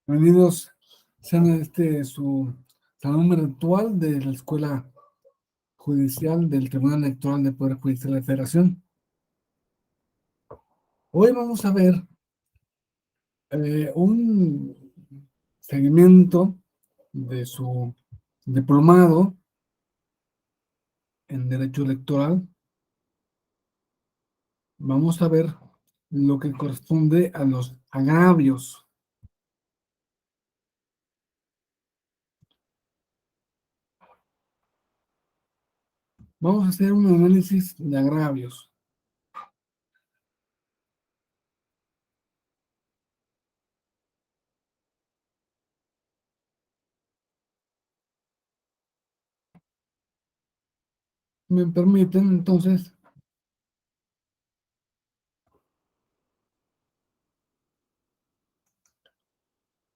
Bienvenidos sean a su salón virtual de la Escuela Judicial del Tribunal Electoral del Poder Judicial de la Federación. Hoy vamos a ver un seguimiento de su diplomado en Derecho Electoral. Vamos a ver lo que corresponde a los agravios. Vamos a hacer un análisis de agravios. Me permiten, entonces,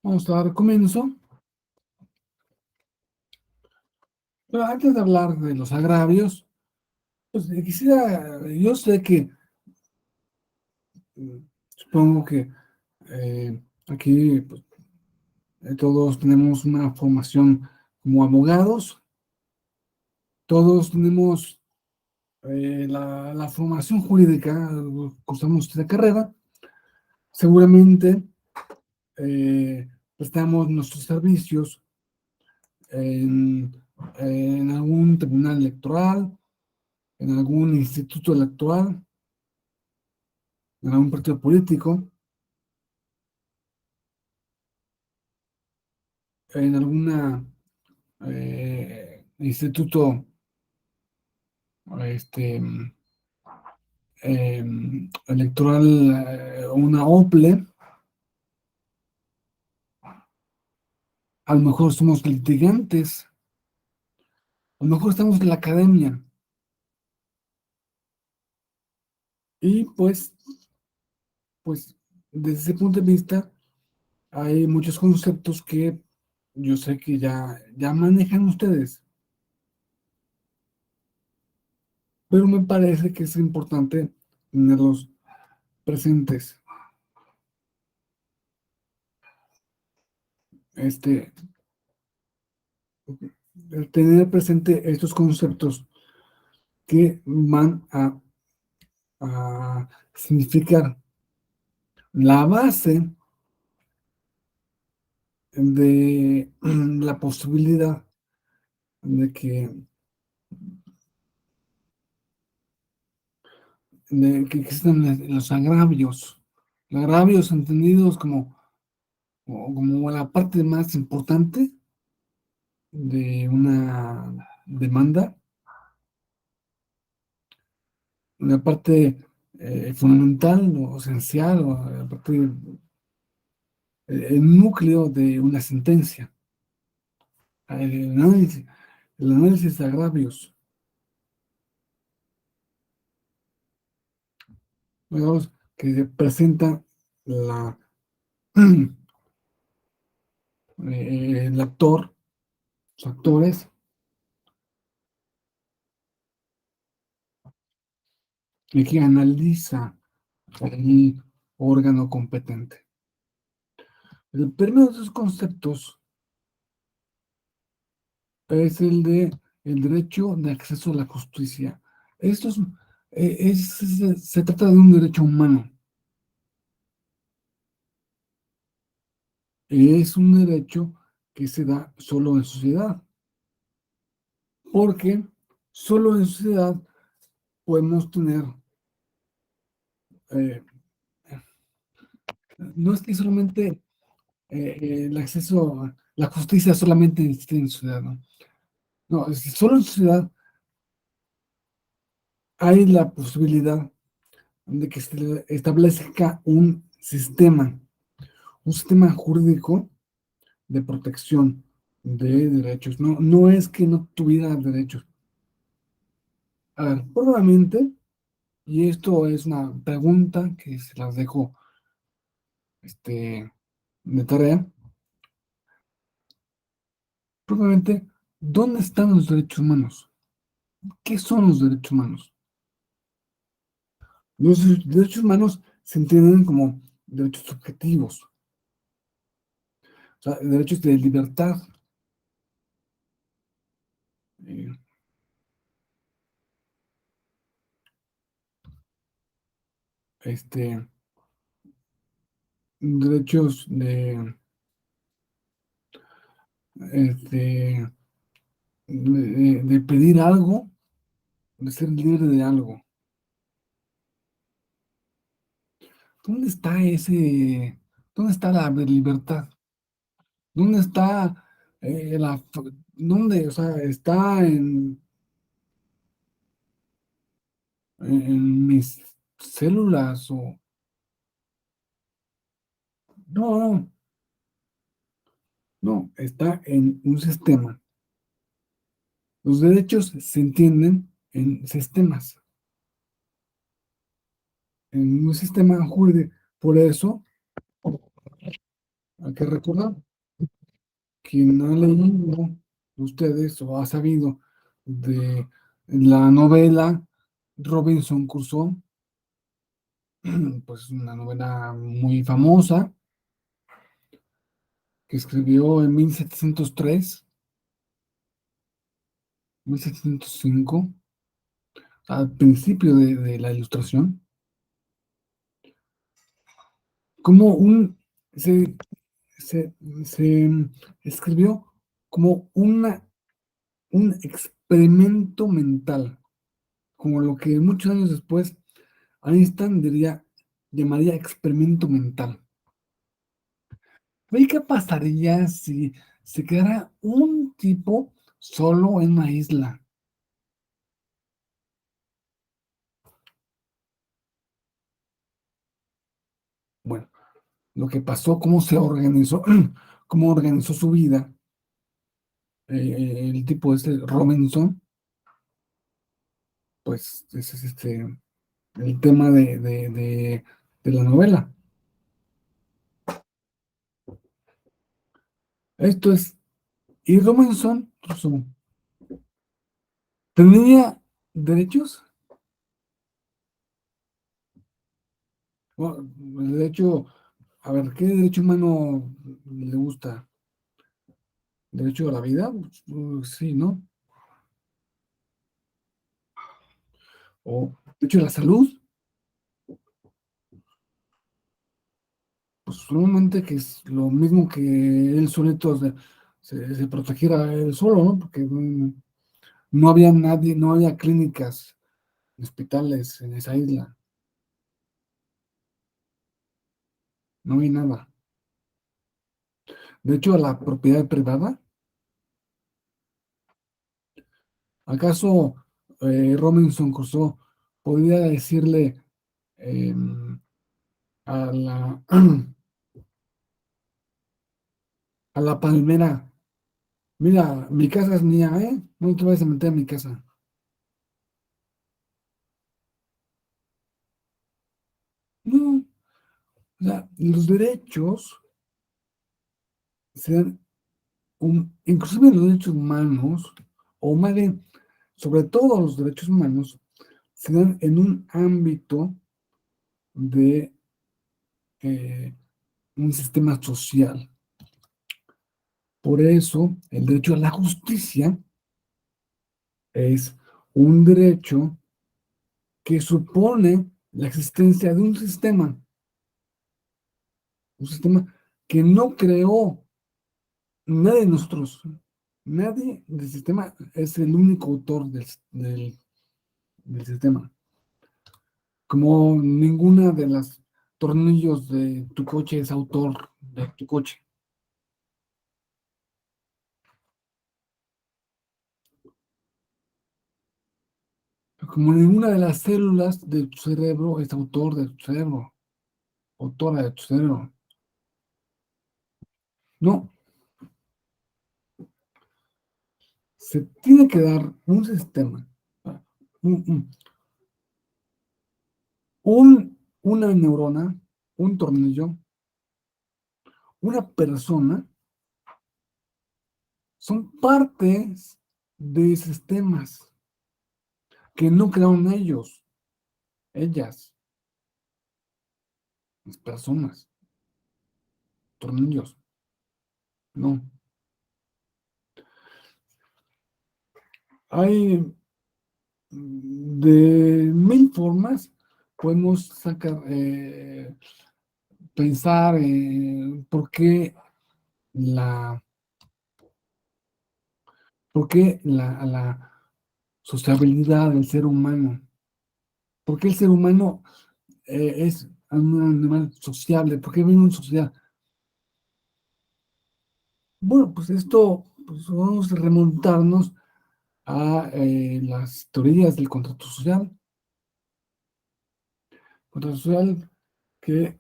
vamos a dar comienzo. Pero antes de hablar de los agravios, pues yo sé que, supongo que aquí pues, todos tenemos una formación como abogados, todos tenemos la formación jurídica, cursamos esta carrera, seguramente prestamos nuestros servicios en, en algún tribunal electoral, en algún instituto electoral, en algún partido político, en alguna instituto electoral, una OPLE. A lo mejor somos litigantes, a lo mejor estamos en la academia. Y pues desde ese punto de vista, hay muchos conceptos que yo sé que ya manejan ustedes, pero me parece que es importante tenerlos presentes. Este, Tener presente estos conceptos que van a significar la base de la posibilidad de que existan los agravios. Los agravios entendidos como la parte más importante de una demanda, la parte fundamental o esencial, o la parte, el núcleo de una sentencia. El análisis, el análisis de agravios. Digamos que presenta la, el actor, los actores, y que analiza el órgano competente. El primero de esos conceptos es el de el derecho de acceso a la justicia. Esto se trata de un derecho humano. Es un derecho que se da solo en sociedad, porque solo en sociedad podemos tener, eh, no es que solamente el acceso a la justicia solamente existe en sociedad, ¿no? No, es que solo en sociedad hay la posibilidad de que se establezca un sistema jurídico de protección de derechos. No, no es que no tuviera derechos. A ver, probablemente, y esto es una pregunta que se las dejo de tarea, probablemente, ¿dónde están los derechos humanos? ¿Qué son los derechos humanos? Los derechos humanos se entienden como derechos subjetivos. sea, derechos de libertad, eh, este, derechos este, de pedir algo, de ser libre de algo. ¿Dónde está dónde está la libertad? ¿Dónde está dónde, o sea, está en mis células o, no, no, no, está en un sistema. Los derechos se entienden en sistemas, en un sistema jurídico. Por eso, hay que recordar, quien ha leído ustedes o ha sabido de la novela Robinson Crusoe, pues una novela muy famosa que escribió en 1703, 1705, al principio de la Ilustración, como se, se escribió como un experimento mental, como lo que muchos años después Einstein llamaría experimento mental. ¿Y qué pasaría si se quedara un tipo solo en una isla? Bueno, lo que pasó, cómo se organizó, cómo organizó su vida, el tipo este Robinson, pues ese es el tema de la novela. Esto es, y Robinson Crusoe, ¿tenía derechos? Bueno, el derecho, a ver, ¿qué derecho humano le gusta? ¿Derecho a la vida? Pues, sí, ¿no? ¿O derecho a la salud? Pues solamente que es lo mismo que él solito se protegiera él solo, ¿no? Porque no había nadie, no había clínicas, hospitales en esa isla, no hay nada. De hecho, a la propiedad privada, ¿acaso Robinson Crusoe podría decirle a la, a la palmera, mira, mi casa es mía, ¿eh? No te vayas a meter en mi casa? No, o sea, los derechos se dan, inclusive los derechos humanos, o más bien, sobre todo los derechos humanos, se dan en un ámbito de un sistema social. Por eso, el derecho a la justicia es un derecho que supone la existencia de un sistema que no creó nadie de nosotros, nadie del sistema es el único autor del sistema. Como ninguna de las tornillos de tu coche es autor de tu coche. Como ninguna de las células de tu cerebro es autor de tu cerebro, autora de tu cerebro. No, se tiene que dar un sistema, un, un- una neurona, un tornillo, una persona, son partes de sistemas que no crearon ellos, ellas, las personas, tornillos. no. Hay de mil formas, podemos sacar, pensar por qué la, la sociabilidad del ser humano, por qué el ser humano es un animal sociable, por qué vive en sociedad. Bueno, pues esto, pues vamos a remontarnos a las teorías del contrato social que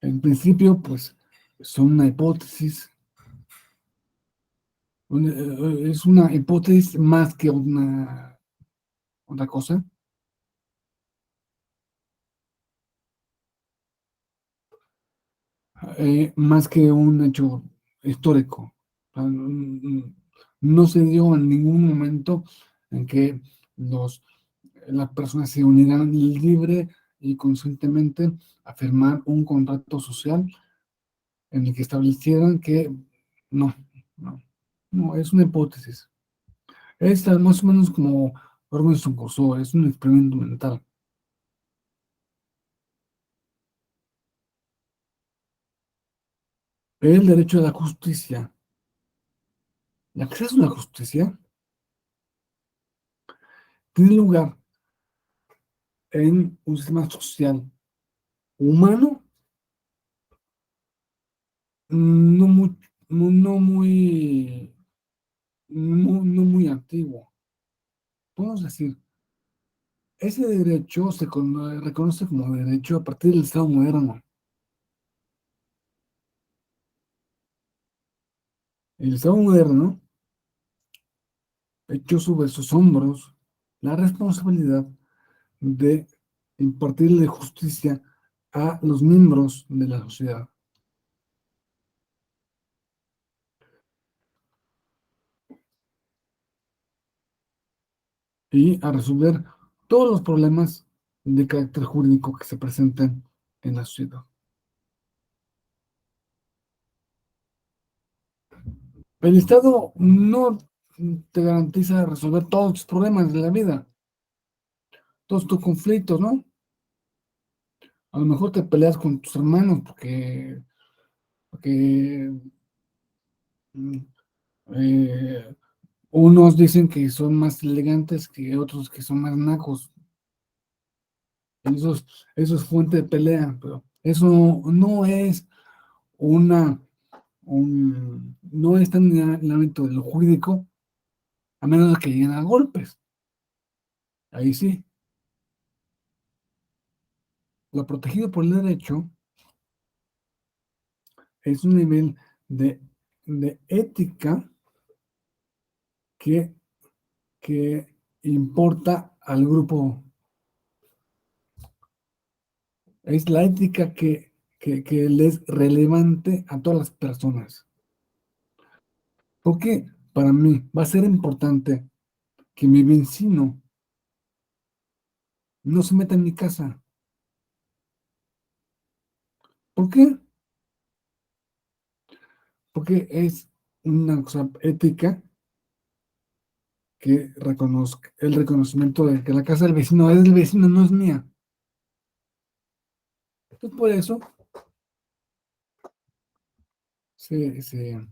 en principio, pues son una hipótesis, es una hipótesis más que una otra cosa, más que un hecho histórico. O sea, no se dio en ningún momento en que las personas se unieran libre y conscientemente a firmar un contrato social en el que establecieran que no, no, no, es una hipótesis. Es más o menos como Robinson Crusoe, es un experimento mental. El derecho a la justicia. El acceso a la justicia tiene lugar en un sistema social humano, no muy, no muy antiguo. Podemos decir, ese derecho se reconoce como derecho a partir del Estado moderno. El Estado moderno echó sobre sus hombros la responsabilidad de impartirle justicia a los miembros de la sociedad y a resolver todos los problemas de carácter jurídico que se presenten en la sociedad. El Estado no te garantiza resolver todos tus problemas de la vida, todos tus conflictos, ¿no? A lo mejor te peleas con tus hermanos porque mm, eh, unos dicen que son más elegantes que otros que son más nacos. Eso eso es fuente de pelea, pero eso no es una, no está en el ámbito de lo jurídico, a menos de que lleguen a golpes. Ahí sí. Lo protegido por el derecho es un nivel de, de ética que, que importa al grupo. Es la ética que le es relevante a todas las personas. Porque para mí va a ser importante que mi vecino no se meta en mi casa. ¿Por qué? Porque es una cosa ética que reconozca el reconocimiento de que la casa del vecino es del vecino, no es mía. Entonces, por eso se, se,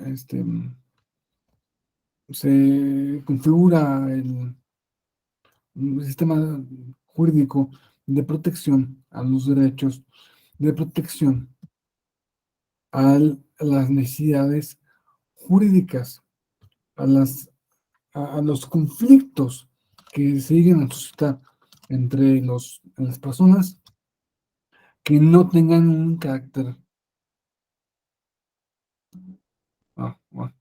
este, se configura un sistema jurídico de protección a los derechos, de protección a las necesidades jurídicas, a, a los conflictos que se llegan a suscitar entre las personas que no tengan un carácter, bueno,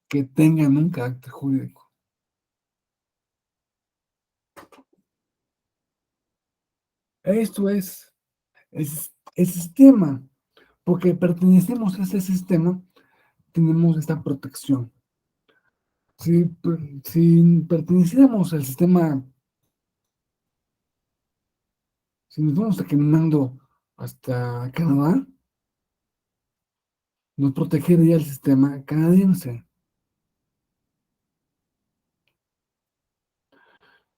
que tengan un carácter jurídico. Esto es el sistema, porque pertenecemos a ese sistema, tenemos esta protección. si perteneciéramos al sistema, si nos vamos caminando hasta Canadá, nos protegería el sistema canadiense.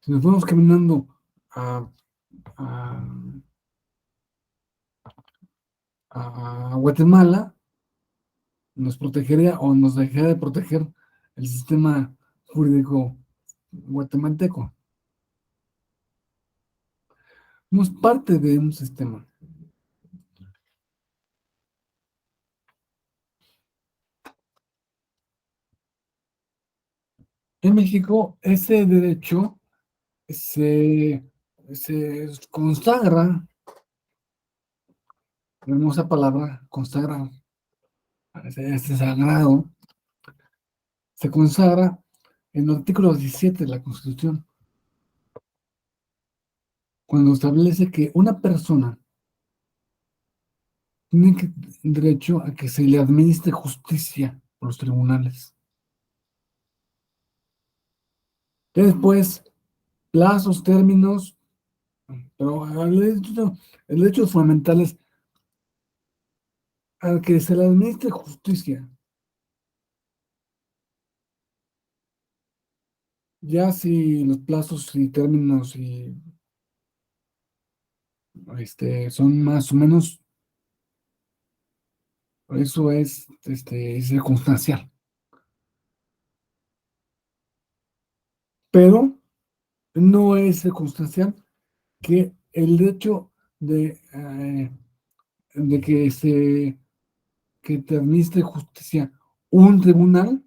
Si nos vamos caminando a, a, a Guatemala, nos protegería o nos dejaría de proteger el sistema jurídico guatemalteco. Somos parte de un sistema. En México, ese derecho se, se consagra, la hermosa palabra, consagra, este sagrado, se consagra en el artículo 17 de la Constitución, cuando establece que una persona tiene derecho a que se le administre justicia por los tribunales. Y después, plazos, términos, pero el derecho fundamental es a que se le administre justicia. Ya si los plazos y términos y son más o menos, eso es circunstancial. Pero no es circunstancial que el hecho de que te administre justicia un tribunal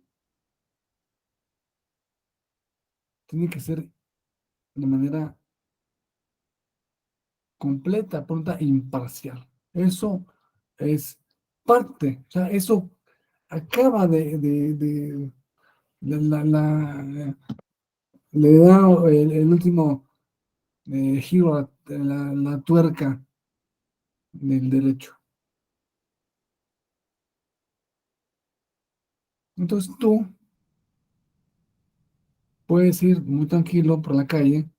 tiene que ser de manera completa, pronta e imparcial. Eso es parte, o sea, eso acaba le da el último giro a la tuerca del derecho. Entonces tú puedes ir muy tranquilo por la calle,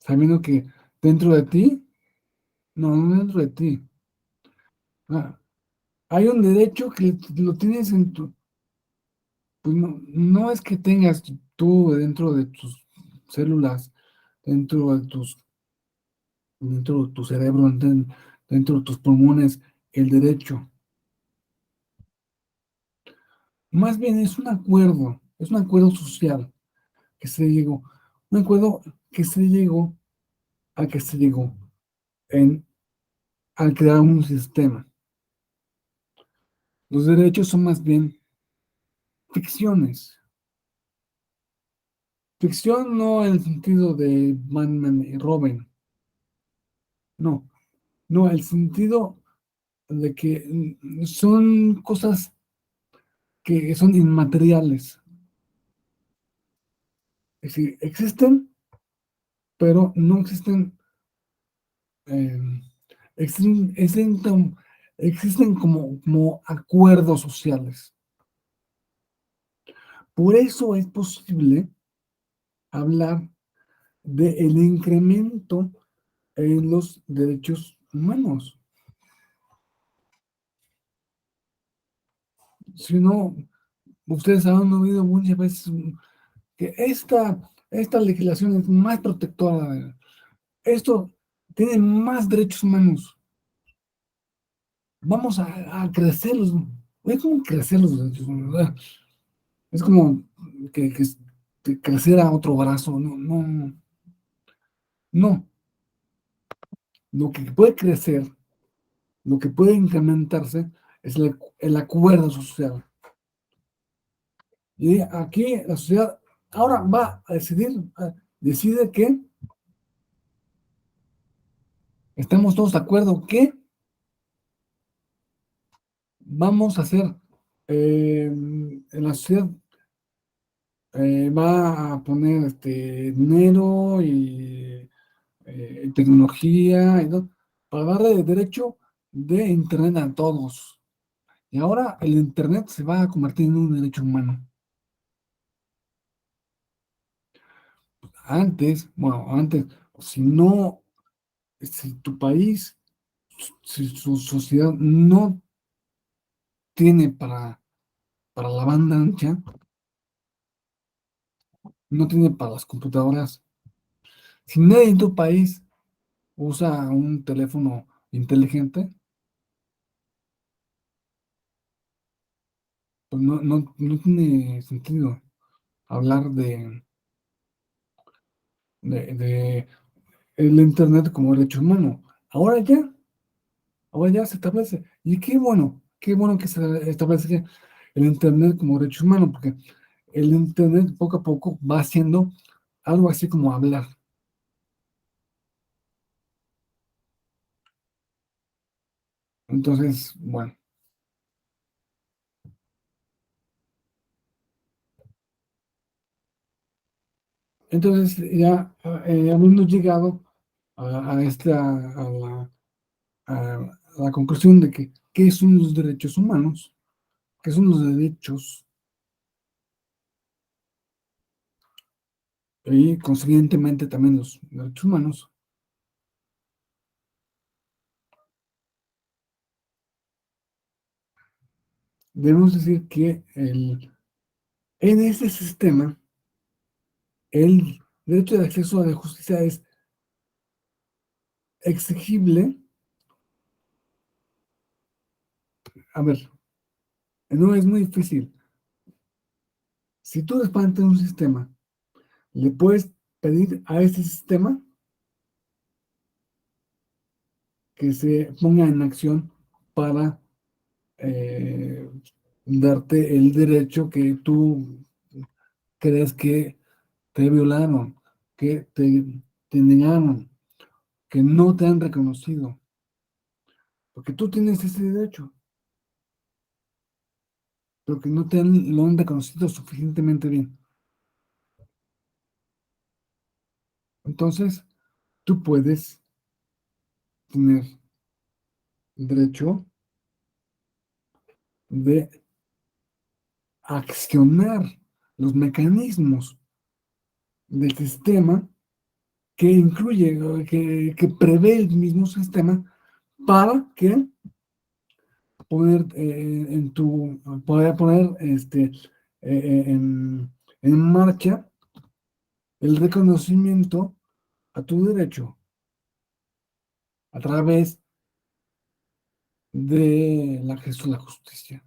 sabiendo que dentro de ti, no dentro de ti, ah, hay un derecho que lo tienes en tu, pues no es que tengas tú dentro de tus células, dentro de dentro de tu cerebro, dentro de tus pulmones, el derecho. Más bien es un acuerdo social que se llegó, un acuerdo que se llegó a que se llegó en, al crear un sistema. Los derechos son más bien ficciones. Ficción no en el sentido de Batman y Robin, no, no, el sentido de que son cosas que son inmateriales. Es decir, existen, pero no existen, eh, existen como acuerdos sociales. Por eso es posible hablar del incremento en los derechos humanos. Si no, ustedes han oído muchas veces que esta legislación es más protectora. Esto tiene más derechos humanos. Vamos a crecerlos. Es como crecer los derechos humanos, ¿verdad? Es como que creciera otro brazo. No, no, no. Lo que puede crecer, lo que puede incrementarse es el acuerdo social. Y aquí la sociedad ahora va a decidir, decide que estamos todos de acuerdo que vamos a hacer, en la sociedad va a poner dinero y tecnología y todo, para darle el derecho de Internet a todos. Y ahora el Internet se va a convertir en un derecho humano. antes, bueno, antes, si no, si tu país, si su sociedad no tiene para la banda ancha, no tiene para las computadoras, si nadie en tu país usa un teléfono inteligente, pues no tiene sentido hablar de el Internet como derecho humano. Ahora ya, ahora ya se establece. Y qué bueno que se establece el Internet como derecho humano, porque el Internet poco a poco va haciendo algo así como hablar. Entonces, bueno, entonces ya habiendo llegado a la conclusión de que qué son los derechos humanos, qué son los derechos y consiguientemente también los derechos humanos, debemos decir que en ese sistema el derecho de acceso a la justicia es exigible. A ver, no es muy difícil. Si tú eres parte de un sistema, le puedes pedir a ese sistema que se ponga en acción para eh, darte el derecho que tú crees que te violaron, que te negaron, que no te han reconocido, porque tú tienes ese derecho, pero que no lo han reconocido suficientemente bien. Entonces, tú puedes tener derecho de accionar los mecanismos del sistema que incluye, que prevé el mismo sistema para que poner poder poner en marcha el reconocimiento a tu derecho a través del acceso a la justicia.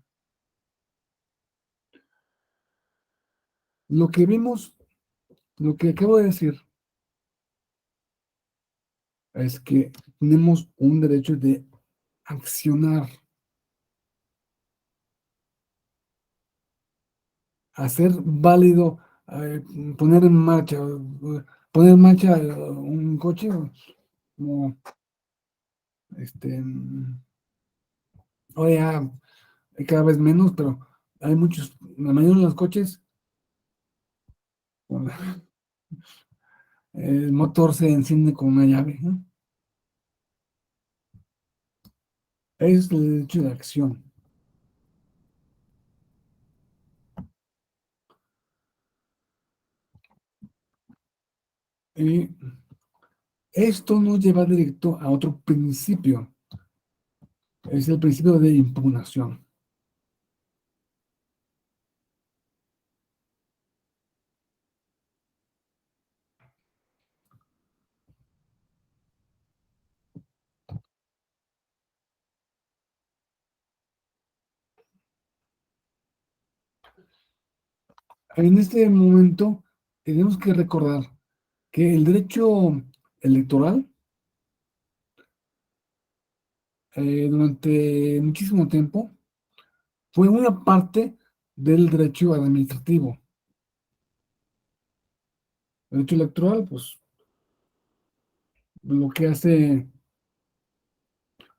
Lo que vimos, lo que acabo de decir, es que tenemos un derecho de accionar, hacer válido, eh, poner en marcha, poner en marcha un coche, como hoy ya cada vez menos, pero hay muchos, la mayoría de los coches, con el motor se enciende con una llave, ¿no? Es el derecho de acción. Y esto nos lleva directo a otro principio, es el principio de impugnación. En este momento tenemos que recordar que el derecho electoral durante muchísimo tiempo fue una parte del derecho administrativo. El derecho electoral, pues lo que hace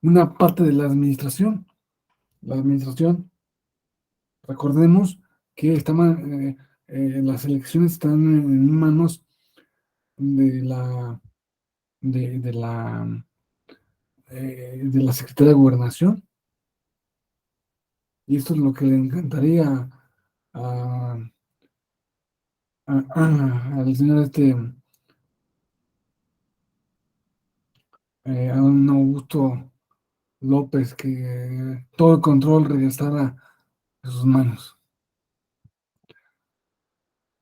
una parte de la administración. La administración, recordemos que las elecciones están en manos de de la, de la Secretaría de Gobernación, y esto es lo que le encantaría a, al señor a un Augusto López que todo el control regresara a sus manos.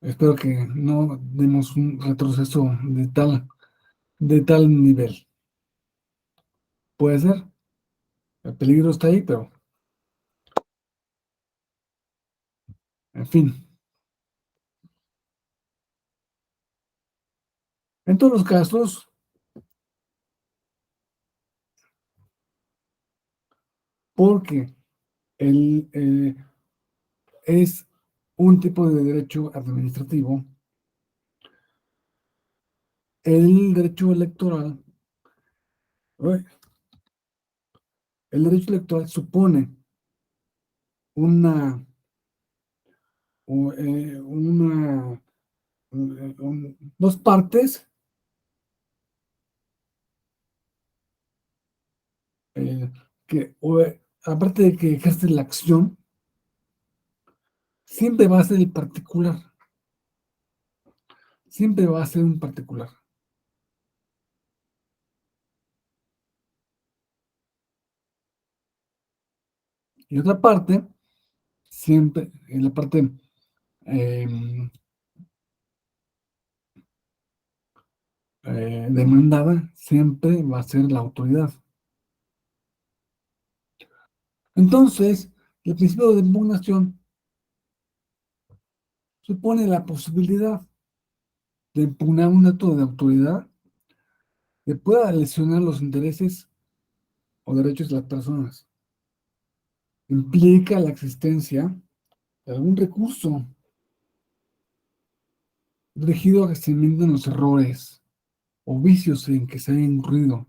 Espero que no demos un retroceso de tal nivel. Puede ser, el peligro está ahí, pero en fin. En todos los casos, porque es un tipo de derecho administrativo, el derecho electoral, uy, el derecho electoral supone una, una, dos partes eh, aparte de que ejerce la acción, siempre va a ser el particular, siempre va a ser un particular. Y otra parte, siempre, en la parte em, demandada, siempre va a ser la autoridad. Entonces, el principio de impugnación supone la posibilidad de impugnar un acto de autoridad que pueda lesionar los intereses o derechos de las personas. Implica la existencia de algún recurso dirigido a que se enmienden los errores o vicios en que se haya incurrido.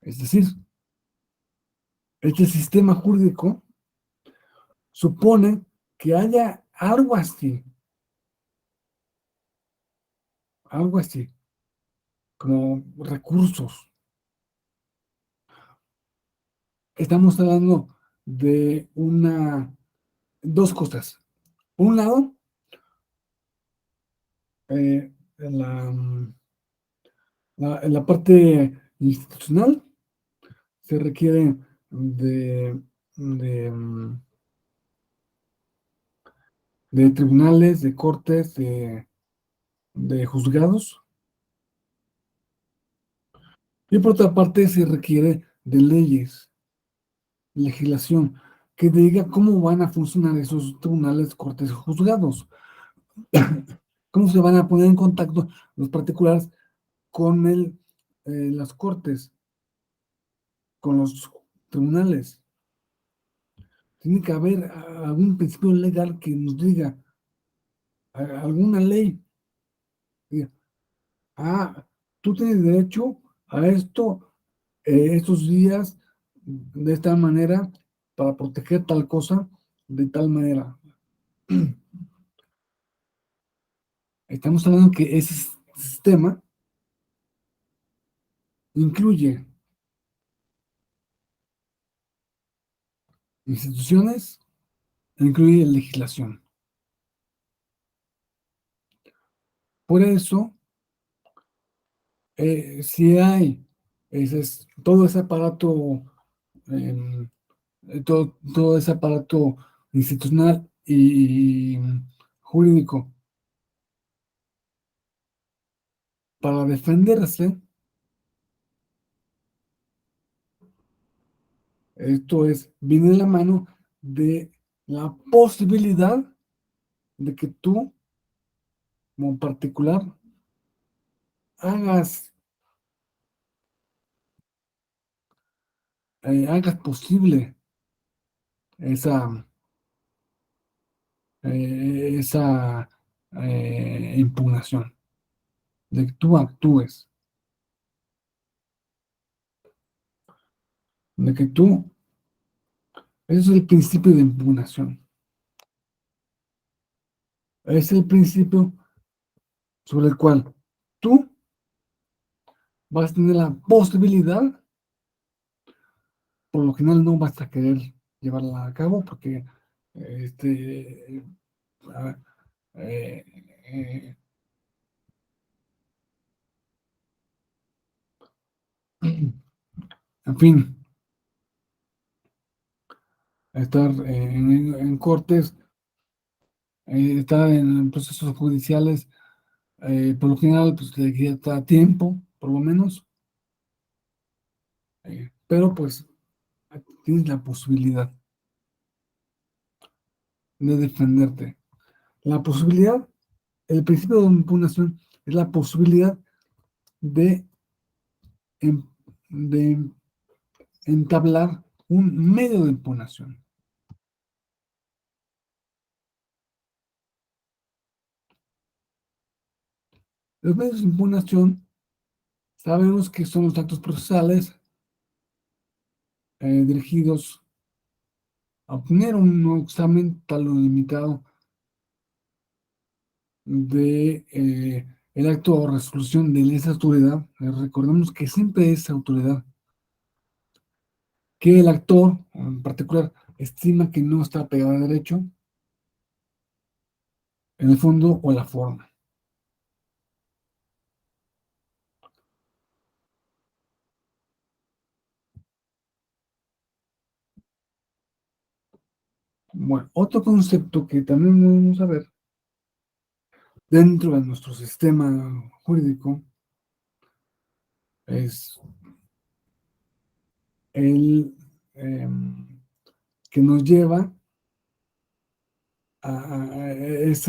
Es decir, este sistema jurídico supone que haya algo así, como recursos. Estamos hablando de dos cosas. Por un lado, en la parte institucional se requiere de, mm, de tribunales, de cortes, de juzgados, y por otra parte se requiere de leyes, legislación, que diga cómo van a funcionar esos tribunales, cortes y juzgados, cómo se van a poner en contacto los particulares con las cortes, con los tribunales. Tiene que haber algún principio legal que nos diga, alguna ley, diga, tú tienes derecho a esto, estos días, de esta manera, para proteger tal cosa, de tal manera. Estamos hablando que ese sistema incluye instituciones, incluye legislación. Por eso, si hay todo ese aparato, em, todo ese aparato institucional y jurídico para defenderse, esto viene de la mano de la posibilidad de que tú, como particular, hagas, hagas posible esa, esa impugnación, de que tú actúes, de que tú, ese es el principio de impugnación, es el principio sobre el cual tú vas a tener la posibilidad, por lo general no vas a querer llevarla a cabo porque este, a- eh, eh, fin, estar en cortes, estar en procesos judiciales, por lo general, pues le quita tiempo, por lo menos, pero pues tienes la posibilidad de defenderte. La posibilidad, el principio de impugnación es la posibilidad de, em- de entablar un medio de impugnación. Los medios de impugnación sabemos que son los actos procesales dirigidos a obtener un nuevo examen tal o limitado de el acto o resolución de esa autoridad. Recordemos que siempre es autoridad que el actor, en particular, estima que no está pegado a derecho en el fondo o la forma. Bueno, otro concepto que también debemos saber dentro de nuestro sistema jurídico es el que nos lleva es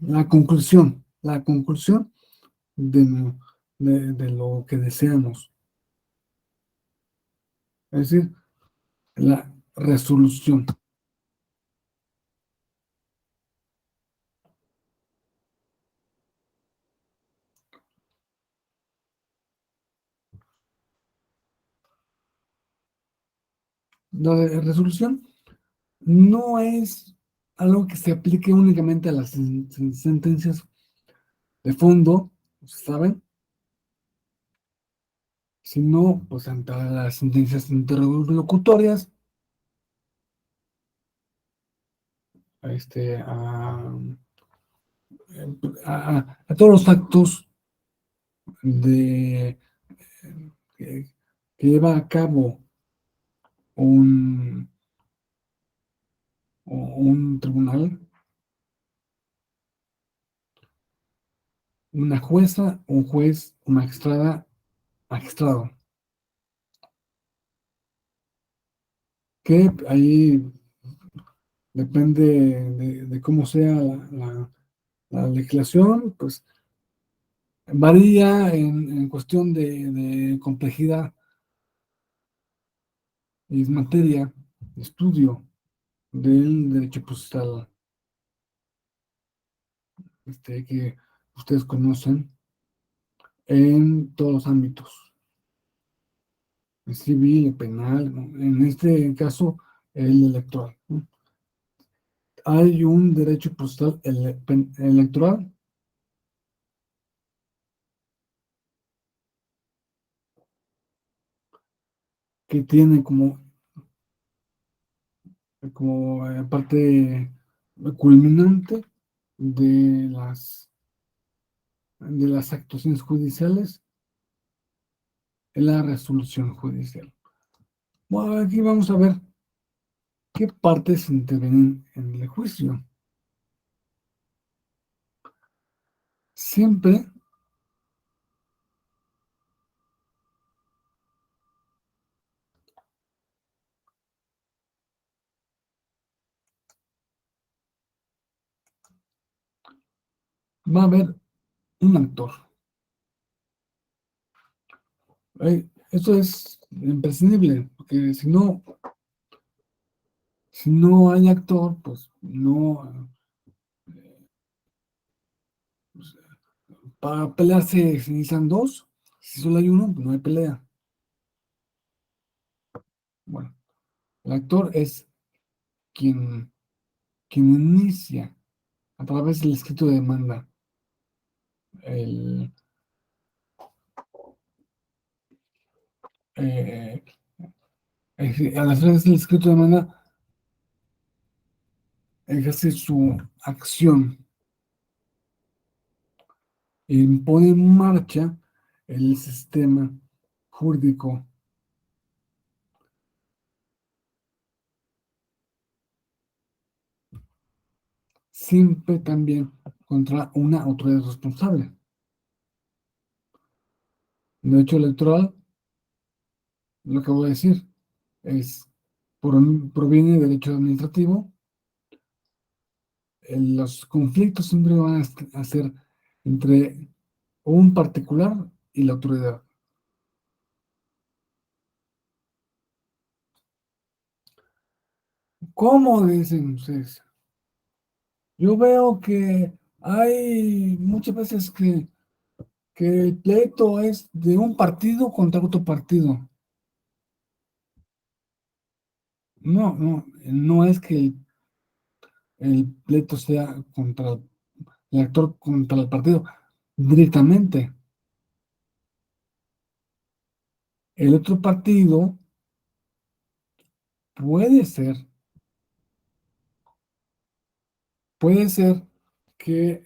la conclusión de lo que deseamos, es decir, la resolución. La resolución no es algo que se aplique únicamente a las sentencias de fondo, ¿saben? Sino pues ante las sentencias interlocutorias, este, a todos los actos de, que lleva a cabo un, un tribunal, una jueza, un juez, una magistrada, magistrado, que ahí depende de cómo sea la legislación, pues varía en cuestión de complejidad y materia, de estudio del derecho procesal que ustedes conocen en todos los ámbitos, el civil, el penal, ¿no? En este caso, el electoral, ¿no? Hay un derecho procesal electoral que tiene como parte culminante de de las actuaciones judiciales en la resolución judicial. Bueno, aquí vamos a ver qué partes intervienen en el juicio. Siempre va a haber un actor. Esto es imprescindible, porque si no hay actor, pues no, pues, para pelear se necesitan dos, si solo hay uno, pues no hay pelea. Bueno, el actor es quien, quien inicia a través del escrito de demanda el, eh, a través del escrito de demanda ejerce su acción y pone en marcha el sistema jurídico siempre también contra una autoridad responsable. El derecho electoral, lo que voy a decir, es, proviene del derecho administrativo. Los conflictos siempre van a ser entre un particular y la autoridad. ¿Cómo dicen ustedes? Yo veo que hay muchas veces que el pleito es de un partido contra otro partido. No, no, no es que el pleito sea contra el actor contra el partido directamente. El otro partido puede ser, puede ser que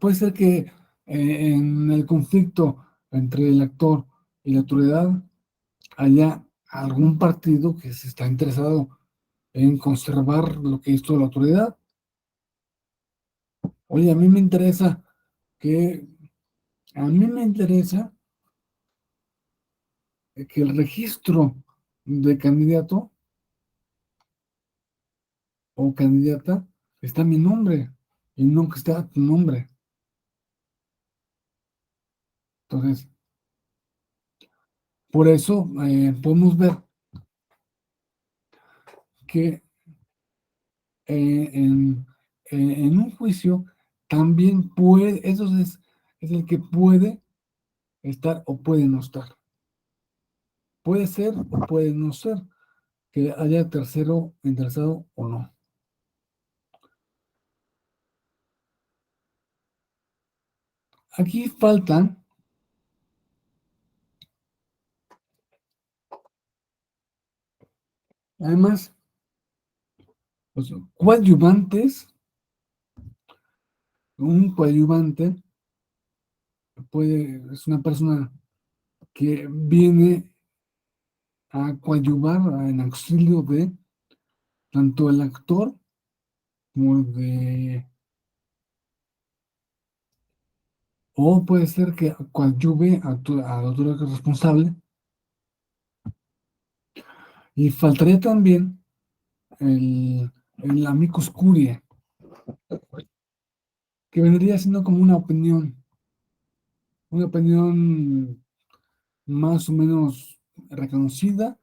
puede ser que en el conflicto entre el actor y la autoridad haya algún partido que se está interesado en conservar lo que hizo la autoridad. Oye, que, a mí me interesa que el registro de candidato o candidata está mi nombre y no que está tu nombre. Entonces, por eso podemos ver que en, en un juicio también puede, eso es el que puede estar o puede no estar. Puede ser o puede no ser que haya tercero interesado o no. Aquí faltan, además, los coadyuvantes. Un coadyuvante es una persona que viene a coadyuvar en auxilio de tanto el actor como de, o puede ser que coadyuve a la autoridad responsable. Y faltaría también el amicus curiae, que vendría siendo como una opinión más o menos reconocida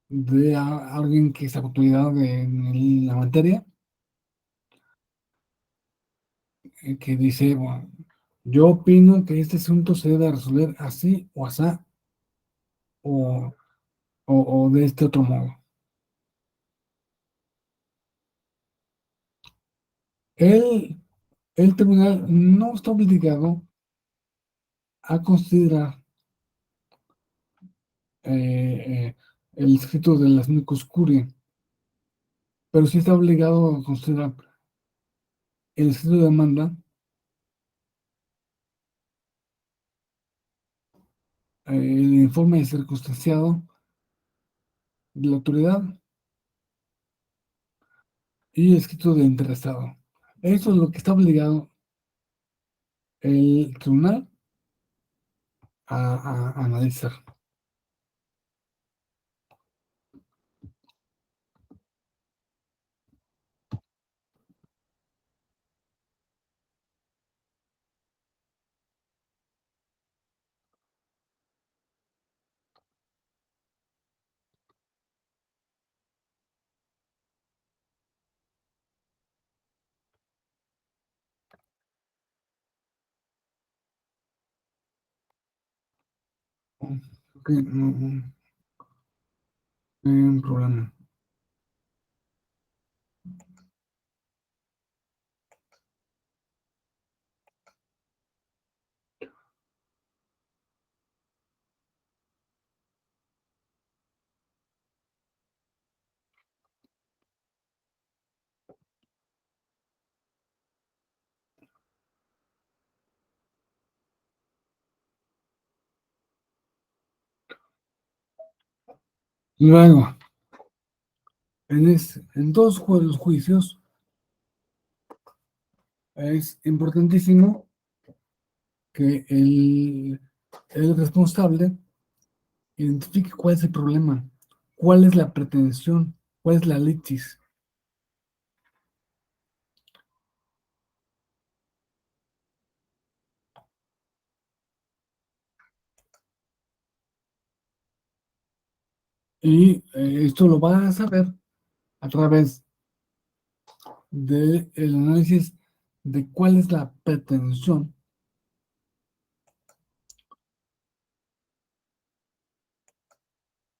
de alguien que es autoridad en la materia, que dice, bueno, yo opino que este asunto se debe resolver así o así o, o de este otro modo. El, el tribunal no está obligado a considerar el escrito de las amicus curiae, pero sí está obligado a considerar el escrito de demanda, el informe circunstanciado de la autoridad y el escrito de interesado. Eso es lo que está obligado el tribunal a analizar. Ok, no, no hay un problema. Luego, en todos los juicios Es importantísimo que el responsable identifique cuál es el problema, cuál es la pretensión, cuál es la litis. Y esto lo va a saber a través del análisis de cuál es la pretensión,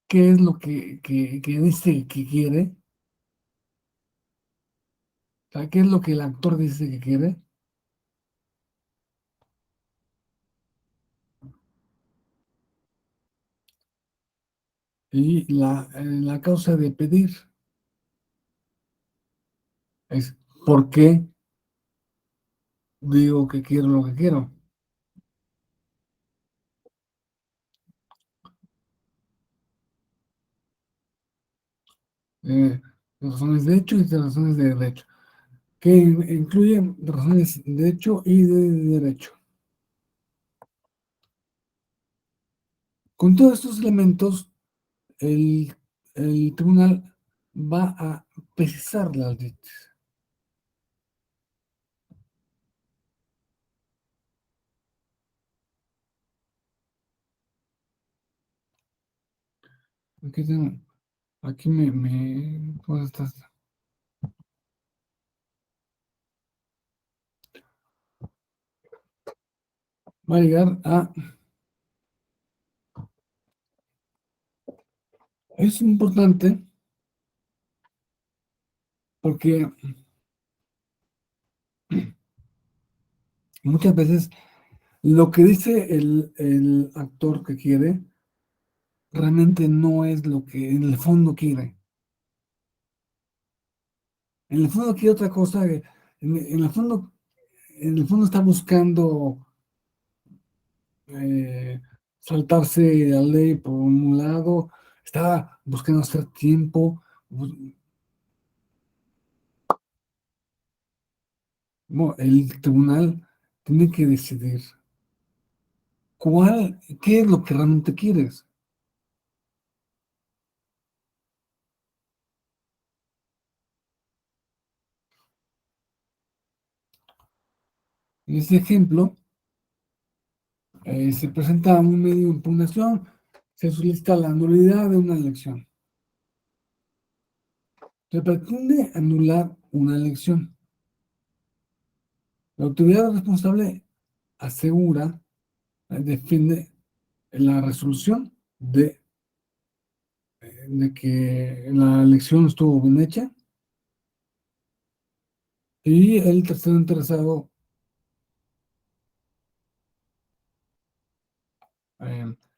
qué es lo que dice que quiere, o sea, qué es lo que el actor dice que quiere, y la causa de pedir es por qué digo que quiero lo que quiero. De razones de hecho y de razones de derecho, que incluyen razones de hecho y de derecho. Con todos estos elementos, el, el tribunal va a precisar las leyes. Aquí, aquí ¿cómo estás? Va a llegar a... Es importante porque muchas veces lo que dice el actor que quiere realmente no es lo que en el fondo quiere. En el fondo quiere otra cosa. En el fondo está buscando eh, saltarse la ley por un lado, está buscando hacer tiempo. Bueno, el tribunal tiene que decidir qué es lo que realmente quieres. En este ejemplo, se presenta un medio de impugnación, se solicita la nulidad de una elección. Se pretende anular una elección. La autoridad responsable asegura, defiende la resolución de que la elección estuvo bien hecha, y el tercero interesado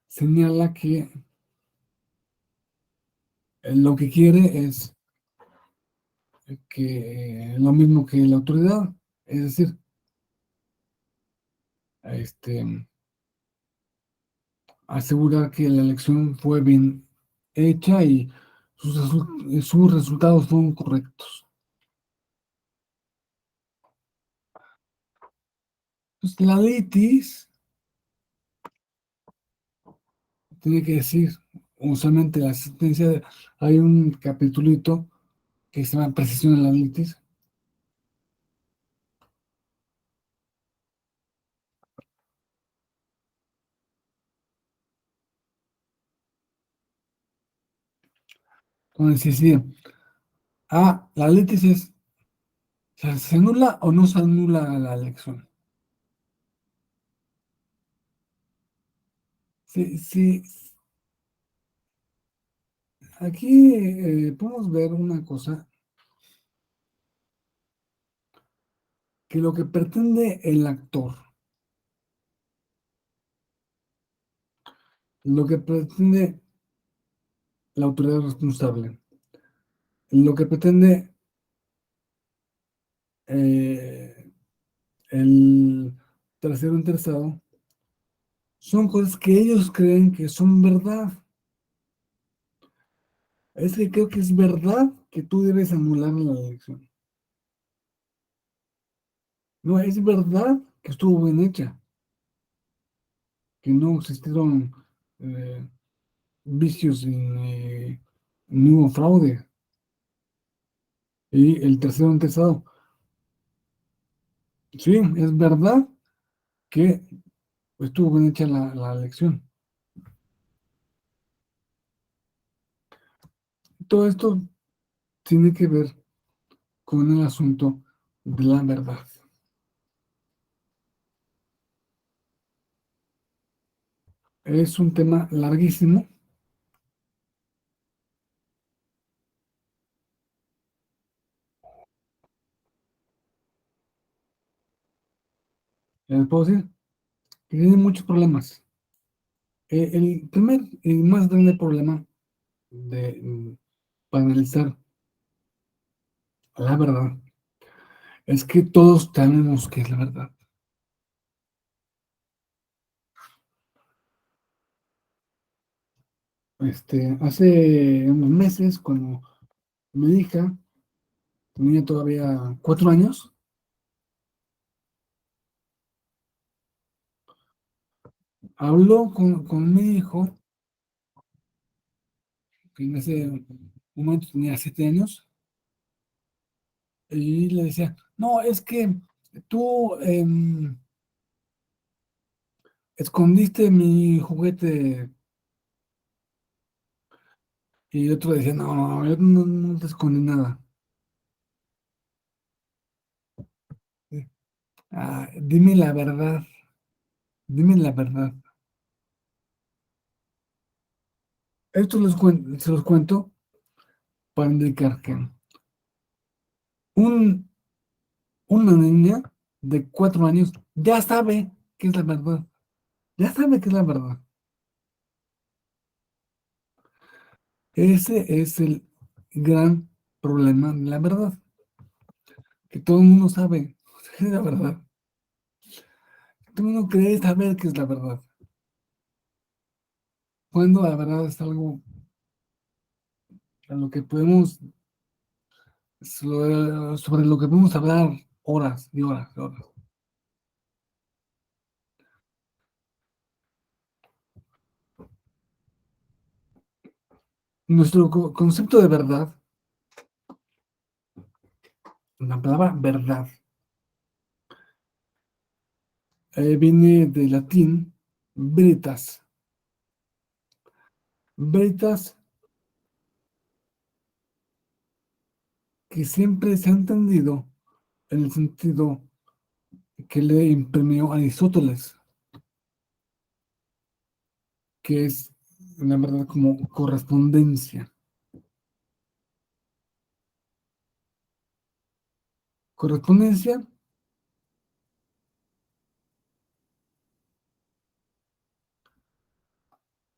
señala que lo que quiere es que lo mismo que la autoridad, es decir, este, asegurar que la elección fue bien hecha y sus resultados fueron correctos. Entonces, la litis tiene que decir, usualmente la sentencia, hay un capitulito que se llama precisión de la litis, donde se decía, la litis es, ¿se anula o no se anula la elección? Sí, sí, aquí podemos ver una cosa, que lo que pretende el actor, lo que pretende la autoridad responsable, lo que pretende eh, el tercero interesado, son cosas que ellos creen que son verdad. Es que creo que es verdad que tú debes anular la elección. No, es verdad que estuvo bien hecha, que no existieron eh, vicios ni hubo fraude. Y el tercero interesado, sí, es verdad que estuvo bien hecha la elección. Todo esto tiene que ver con el asunto de la verdad. Es un tema larguísimo. Puedo decir que tiene muchos problemas. El primer y más grande problema para analizar la verdad es que todos sabemos que es la verdad. Hace unos meses, cuando mi hija tenía todavía 4 años, habló con mi hijo, que en ese momento tenía 7 años, y le decía, no, es que tú escondiste mi juguete. Y otro decía, no, yo no te escondí nada. Dime la verdad, dime la verdad. Esto se los cuento para indicar que un, una niña de 4 años ya sabe qué es la verdad, ya sabe qué es la verdad. Ese es el gran problema de la verdad, que todo el mundo sabe qué es la verdad. Todo el mundo cree saber qué es la verdad, cuando la verdad es algo a lo que podemos, sobre lo que podemos hablar horas y horas y horas. Nuestro concepto de verdad, la palabra verdad, viene del latín veritas. Veritas que siempre se ha entendido en el sentido que le imprimió Aristóteles, que es la verdad como correspondencia. Correspondencia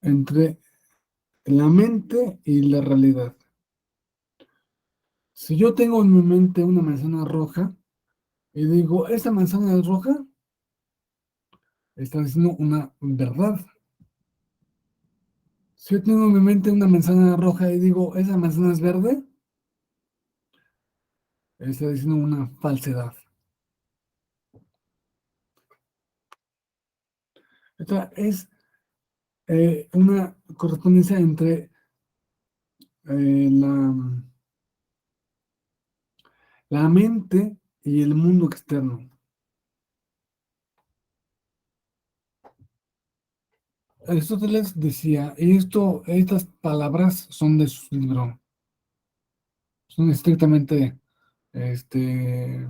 entre la mente y la realidad. Si yo tengo en mi mente una manzana roja y digo, esta manzana es roja, está diciendo una verdad. Si yo tengo en mi mente una manzana roja y digo, esa manzana es verde, está diciendo una falsedad. Esta es una correspondencia entre la mente y el mundo externo. Aristóteles decía, y estas palabras son de su libro, son estrictamente, este,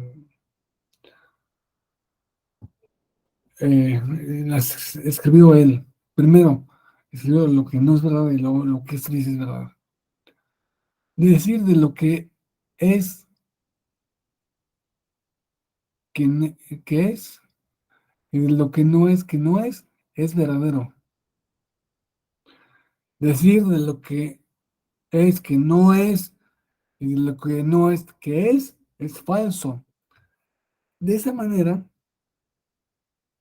las escribió él. Primero, escribió lo que no es verdad y luego lo que sí es verdad. Decir de lo que es, que es, y de lo que no es verdadero. Decir de lo que no es, y de lo que no es que es falso. De esa manera,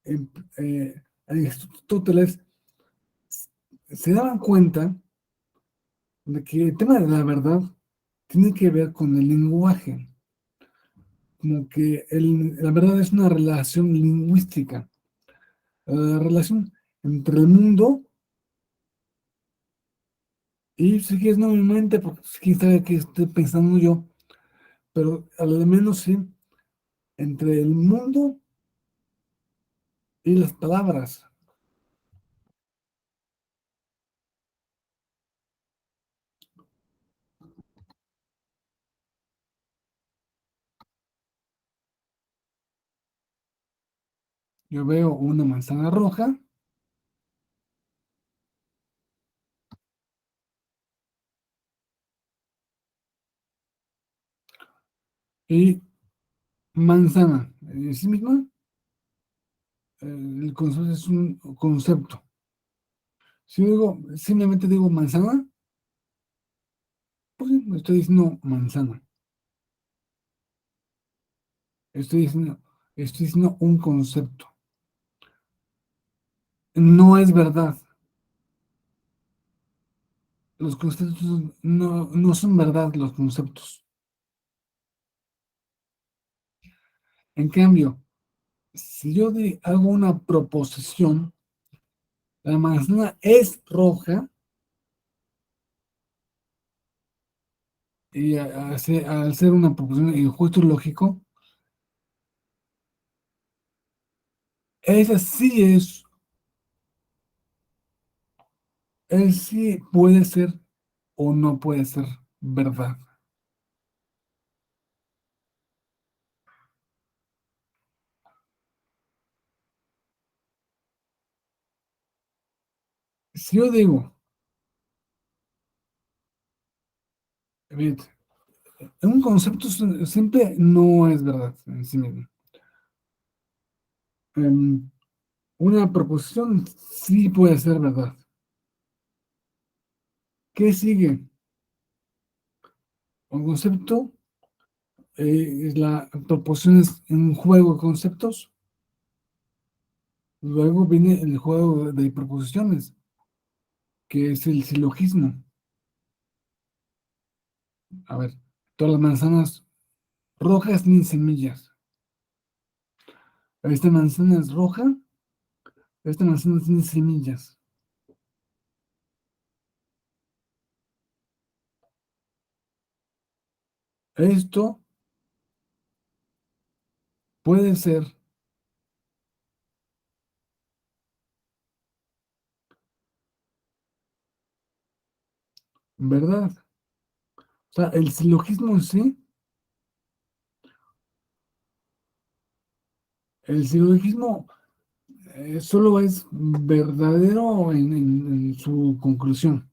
em- eh, Aristóteles se daban cuenta de que el tema de la verdad tiene que ver con el lenguaje, como que la verdad es una relación lingüística, la relación entre el mundo y si quieres no mi mente, porque quién sabe qué estoy pensando yo, pero al menos sí, entre el mundo y las palabras. Yo veo una manzana roja y manzana. En sí misma, el concepto es un concepto. Si yo digo, simplemente digo manzana, pues sí, estoy diciendo manzana. Estoy diciendo, estoy diciendo un concepto. No es verdad. Los conceptos no son verdad los conceptos. En cambio, si yo hago una proposición, la manzana es roja y al ser una proposición en justo lógico, esa sí él sí puede ser o no puede ser verdad. Si yo digo, fíjate, un concepto siempre no es verdad en sí mismo. Em, una proposición sí puede ser verdad. ¿Qué sigue? Un concepto es la proposición es un juego de conceptos. Luego viene el juego de proposiciones, que es el silogismo. A ver, todas las manzanas rojas tienen semillas. Esta manzana es roja, esta manzana tiene semillas. Esto puede ser verdad. O sea, el silogismo en sí, el silogismo solo es verdadero en su conclusión.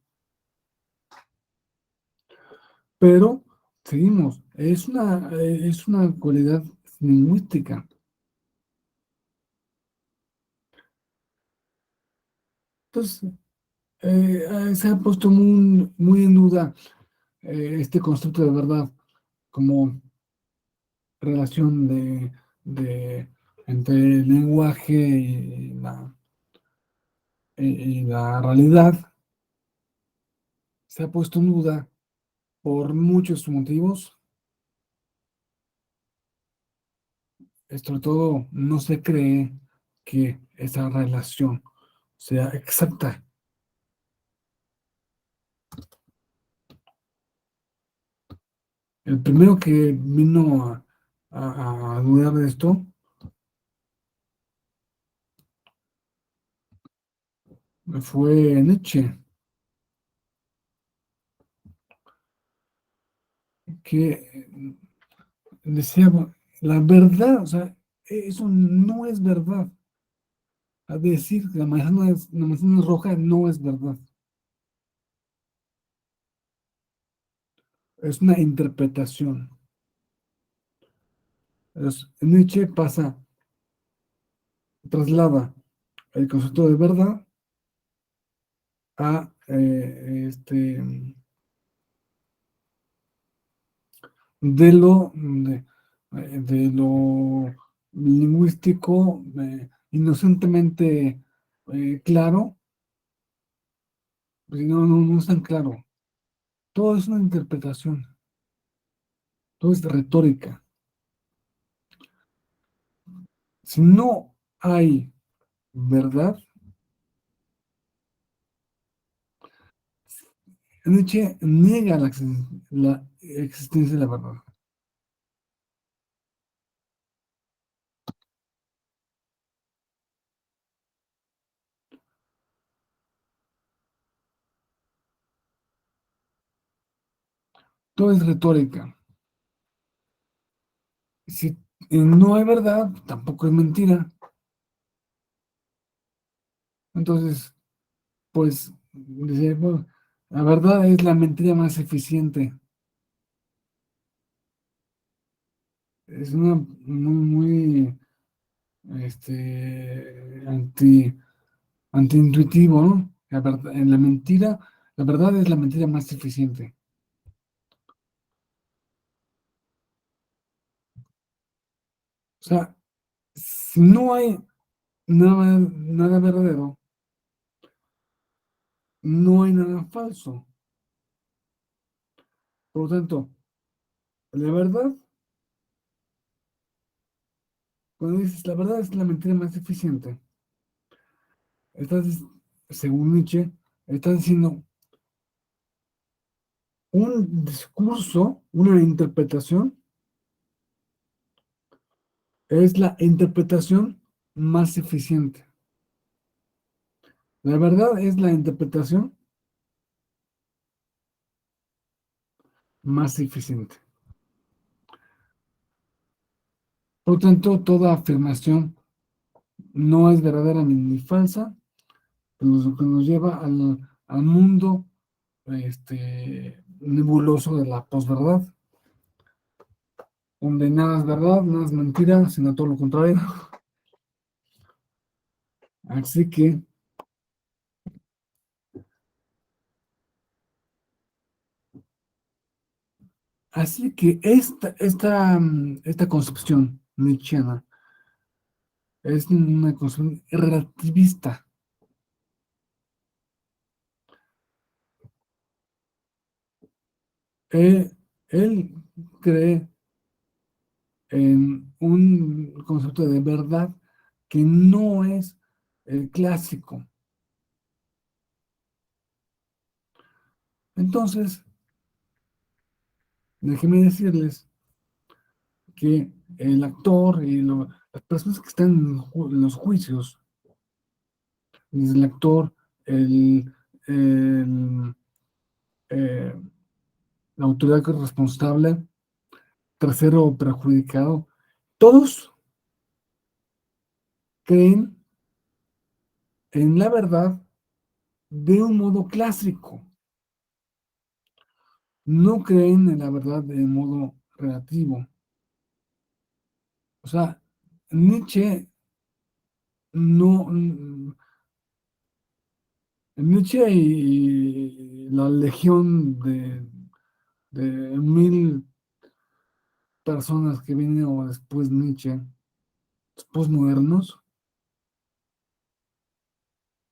Pero seguimos, es una cualidad lingüística. Entonces, se ha puesto muy en duda este concepto de verdad como relación entre el lenguaje y la realidad. Se ha puesto en duda por muchos motivos. Sobre todo, no se cree que esa relación sea exacta. El primero que vino a dudar de esto fue Nietzsche, que decía, la verdad, o sea, eso no es verdad. A decir que la manzana es roja no es verdad. Es una interpretación. Nietzsche traslada el concepto de verdad a de lo lingüístico inocentemente claro, porque no es tan claro. Todo es una interpretación, todo es retórica. Si no hay verdad, Nietzsche niega la existencia de la verdad. Todo es retórica. Si no hay verdad, tampoco es mentira. Entonces, pues, dice, bueno, la verdad es la mentira más eficiente. Es una muy, antiintuitivo, ¿no? La verdad, en la mentira, la verdad es la mentira más eficiente. O sea, si no hay nada verdadero, no hay nada falso. Por lo tanto, la verdad, cuando dices la verdad es la mentira más eficiente, estás, según Nietzsche, estás diciendo un discurso, una interpretación, es la interpretación más eficiente. La verdad es la interpretación más eficiente. Por lo tanto, toda afirmación no es verdadera ni falsa, lo que nos lleva al mundo nebuloso de la posverdad, donde nada es verdad, nada es mentira, sino todo lo contrario. Así que, esta concepción nietzscheana es una concepción relativista. Él cree en un concepto de verdad que no es el clásico. Entonces, déjenme decirles que el actor y las personas que están en los juicios, desde el actor, el, el, eh, la autoridad responsable, tercero perjudicado, todos creen en la verdad de un modo clásico, no creen en la verdad de modo relativo. O sea, Nietzsche no, Nietzsche y la legión de mil personas que vinieron después Nietzsche, los postmodernos,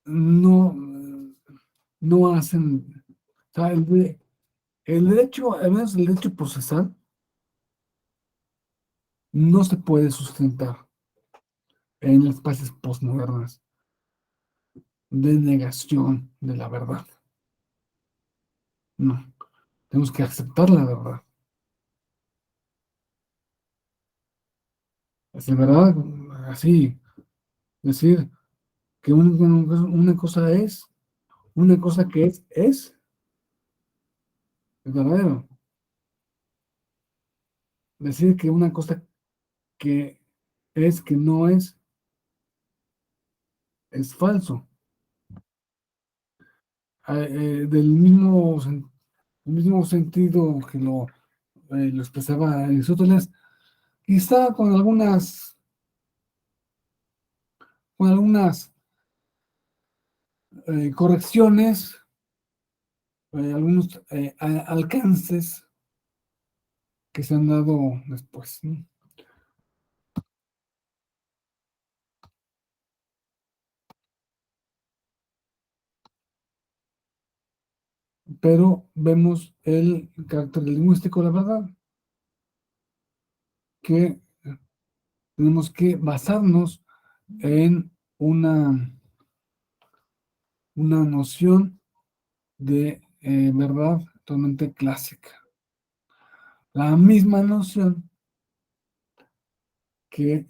no, no hacen, o sea, el derecho, al menos el derecho procesal, no se puede sustentar en las fases postmodernas de negación de la verdad. No, tenemos que aceptar la verdad. Es la verdad, así, decir que una cosa una cosa que es verdadero. Decir que una cosa que que no es falso. El mismo sentido que lo expresaba Aristóteles, quizá con algunas correcciones, algunos alcances que se han dado después, ¿no? Pero vemos el carácter lingüístico, la verdad, que tenemos que basarnos en una noción de verdad totalmente clásica. La misma noción que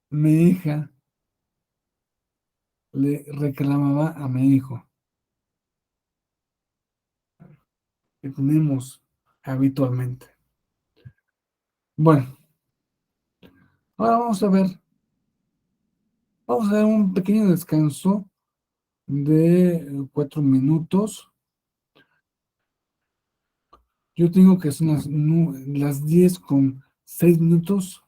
mi hija le reclamaba a mi hijo, que tenemos habitualmente. Bueno, ahora vamos a dar un pequeño descanso de 4 minutos. Yo tengo que son las 10:06.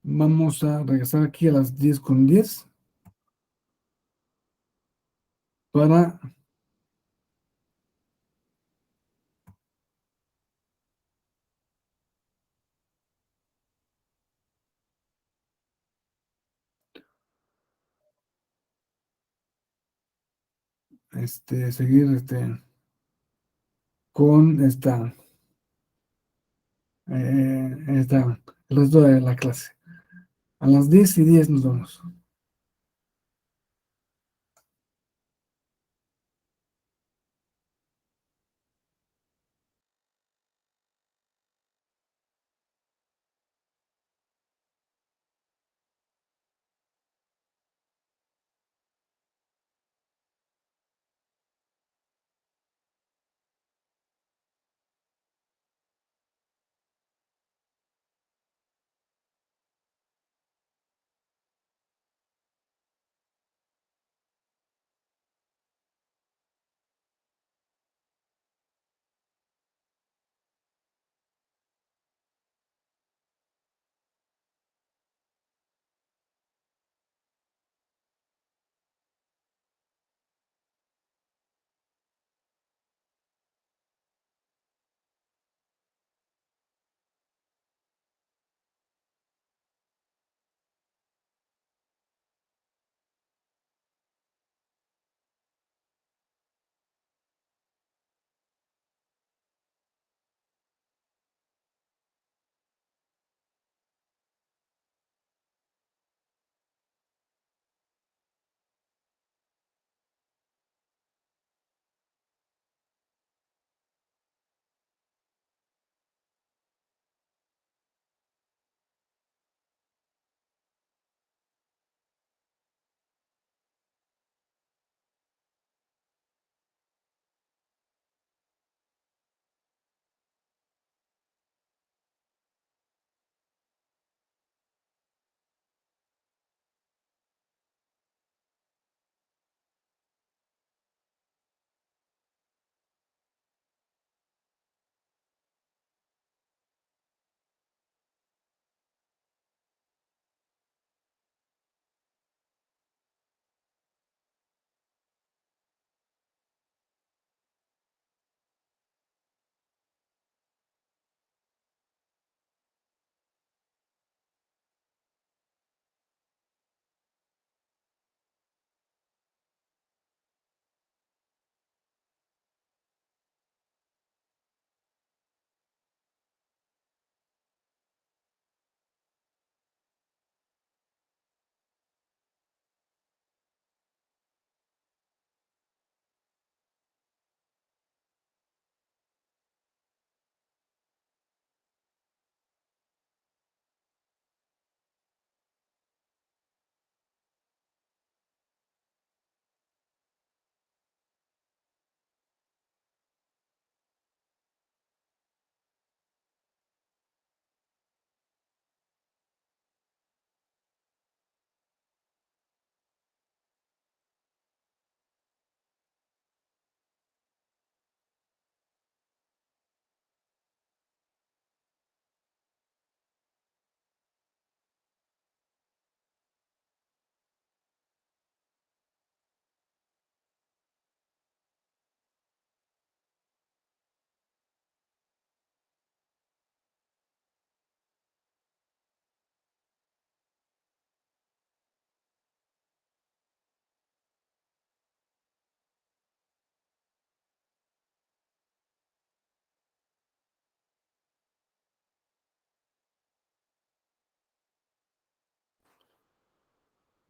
Vamos a regresar aquí a las 10:10 para seguir con el resto de la clase. A las 10:10 nos vemos.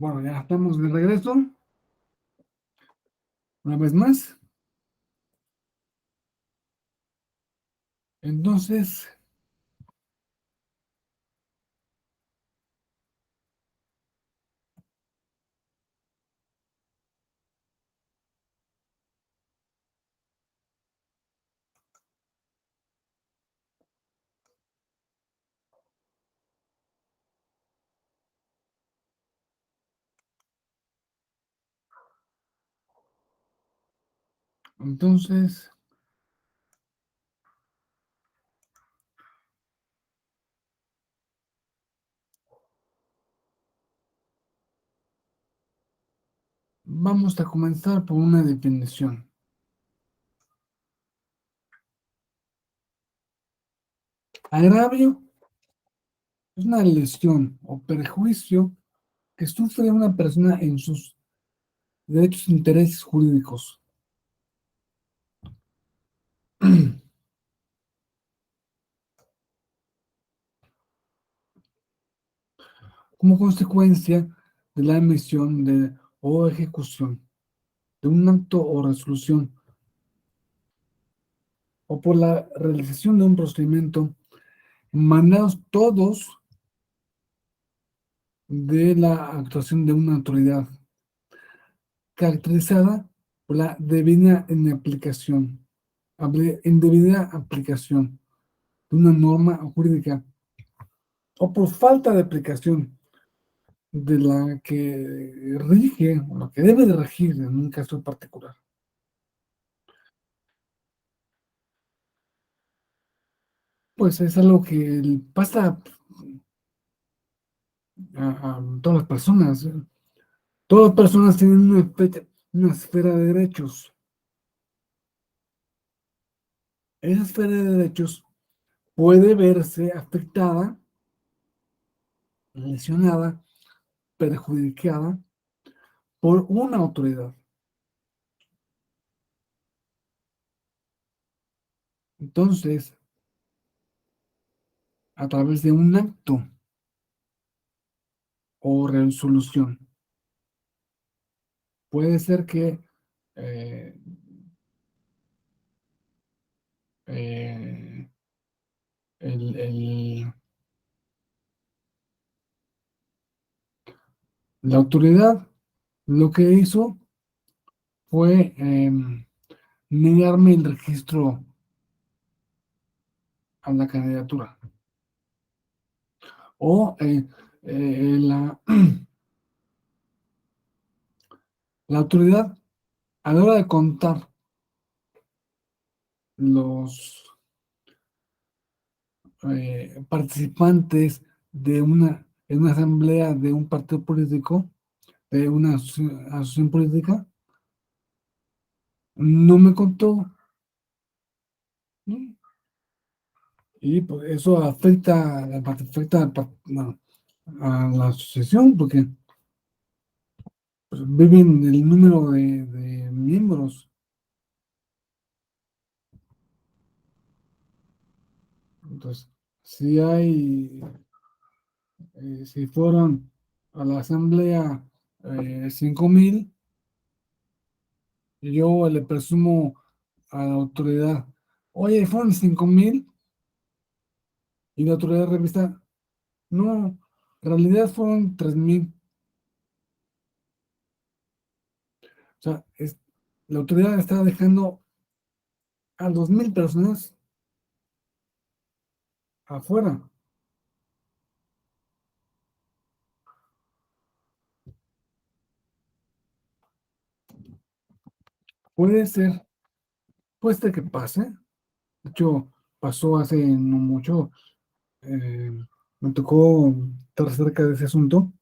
Bueno, ya estamos de regreso, una vez más. Entonces, entonces, vamos a comenzar por una definición. Agravio es una lesión o perjuicio que sufre una persona en sus derechos e intereses jurídicos como consecuencia de la emisión de, o ejecución de un acto o resolución o por la realización de un procedimiento mandados todos de la actuación de una autoridad caracterizada por la debida en aplicación, indebida aplicación de una norma jurídica o por falta de aplicación de la que rige o lo que debe de regir en un caso particular. Pues es algo que pasa a todas las personas. Todas las personas tienen una esfera de derechos. Esa esfera de derechos puede verse afectada, lesionada, perjudicada por una autoridad. Entonces, a través de un acto o resolución, puede ser que eh, eh, el, el- la autoridad lo que hizo fue negarme el registro a la candidatura. O la autoridad, a la hora de contar los participantes en una asamblea de un partido político, de una asociación política, no me contó, ¿no? Y pues, eso bueno, a la asociación porque pues, viven el número de miembros. Entonces, si hay, si fueron a la asamblea 5,000, yo le presumo a la autoridad, oye, fueron 5,000, y la autoridad revista, no, en realidad fueron 3,000. O sea, la autoridad está dejando a 2,000 personas afuera. Puede ser, puede ser que pase. De hecho, pasó hace no mucho. eh, Me tocó estar cerca de ese asunto.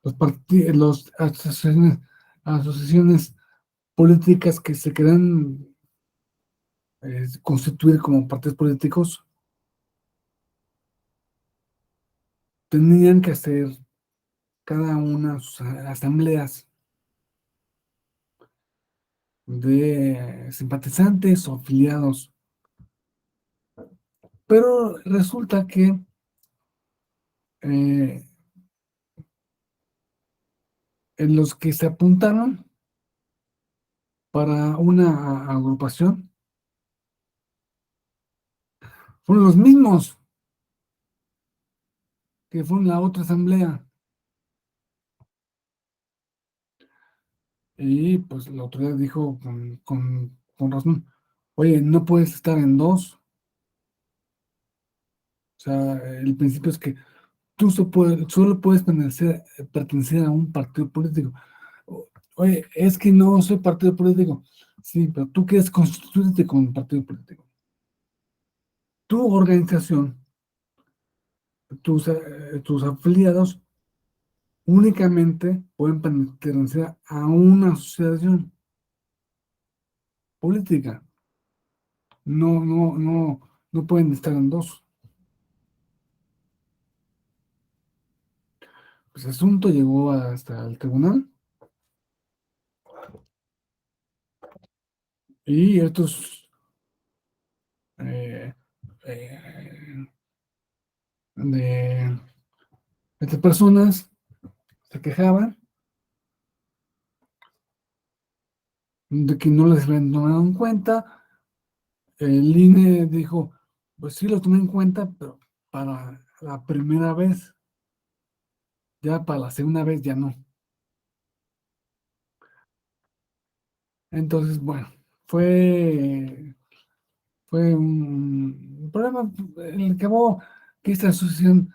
Los asociaciones políticas que se quedan constituir como partidos políticos tenían que hacer cada una sus asambleas de simpatizantes o afiliados. Pero resulta que eh, en los que se apuntaron para una agrupación fueron los mismos que fueron en la otra asamblea. Y pues la autoridad dijo con razón, oye, no puedes estar en dos. O sea, el principio es que tú solo puedes pertenecer a un partido político. Oye, es que no soy partido político. Sí, pero tú quieres constituirte con un partido político. Tu organización, tus afiliados únicamente pueden pertenecer a una asociación política. No, no, no, no pueden estar en dos. Pues el asunto llegó hasta el tribunal y eh, eh, de estas personas se quejaban de que no les habían tomado en cuenta. El INE dijo, pues sí lo tomé en cuenta, pero para la primera vez, ya para la segunda vez ya no. Entonces, bueno, fue, fue un problema en el que acabó que esta asociación,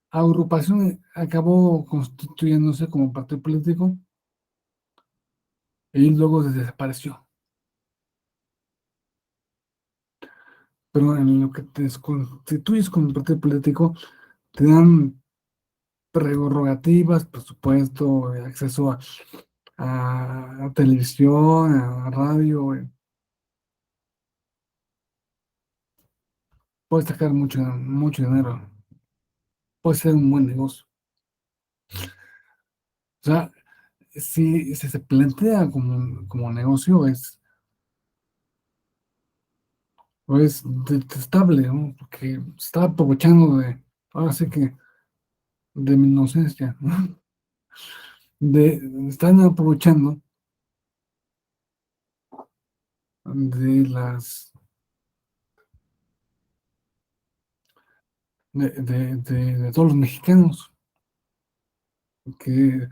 agrupación, acabó constituyéndose como partido político y luego desapareció. Pero en lo que te constituyes como partido político, te dan prerrogativas, presupuesto, acceso a televisión, a radio, puedes sacar mucho, mucho dinero, puede ser un buen negocio. O sea, si se plantea como negocio, es detestable, ¿no? Porque se está aprovechando ahora sí que, de mi inocencia, ¿no? Están aprovechando de de todos los mexicanos que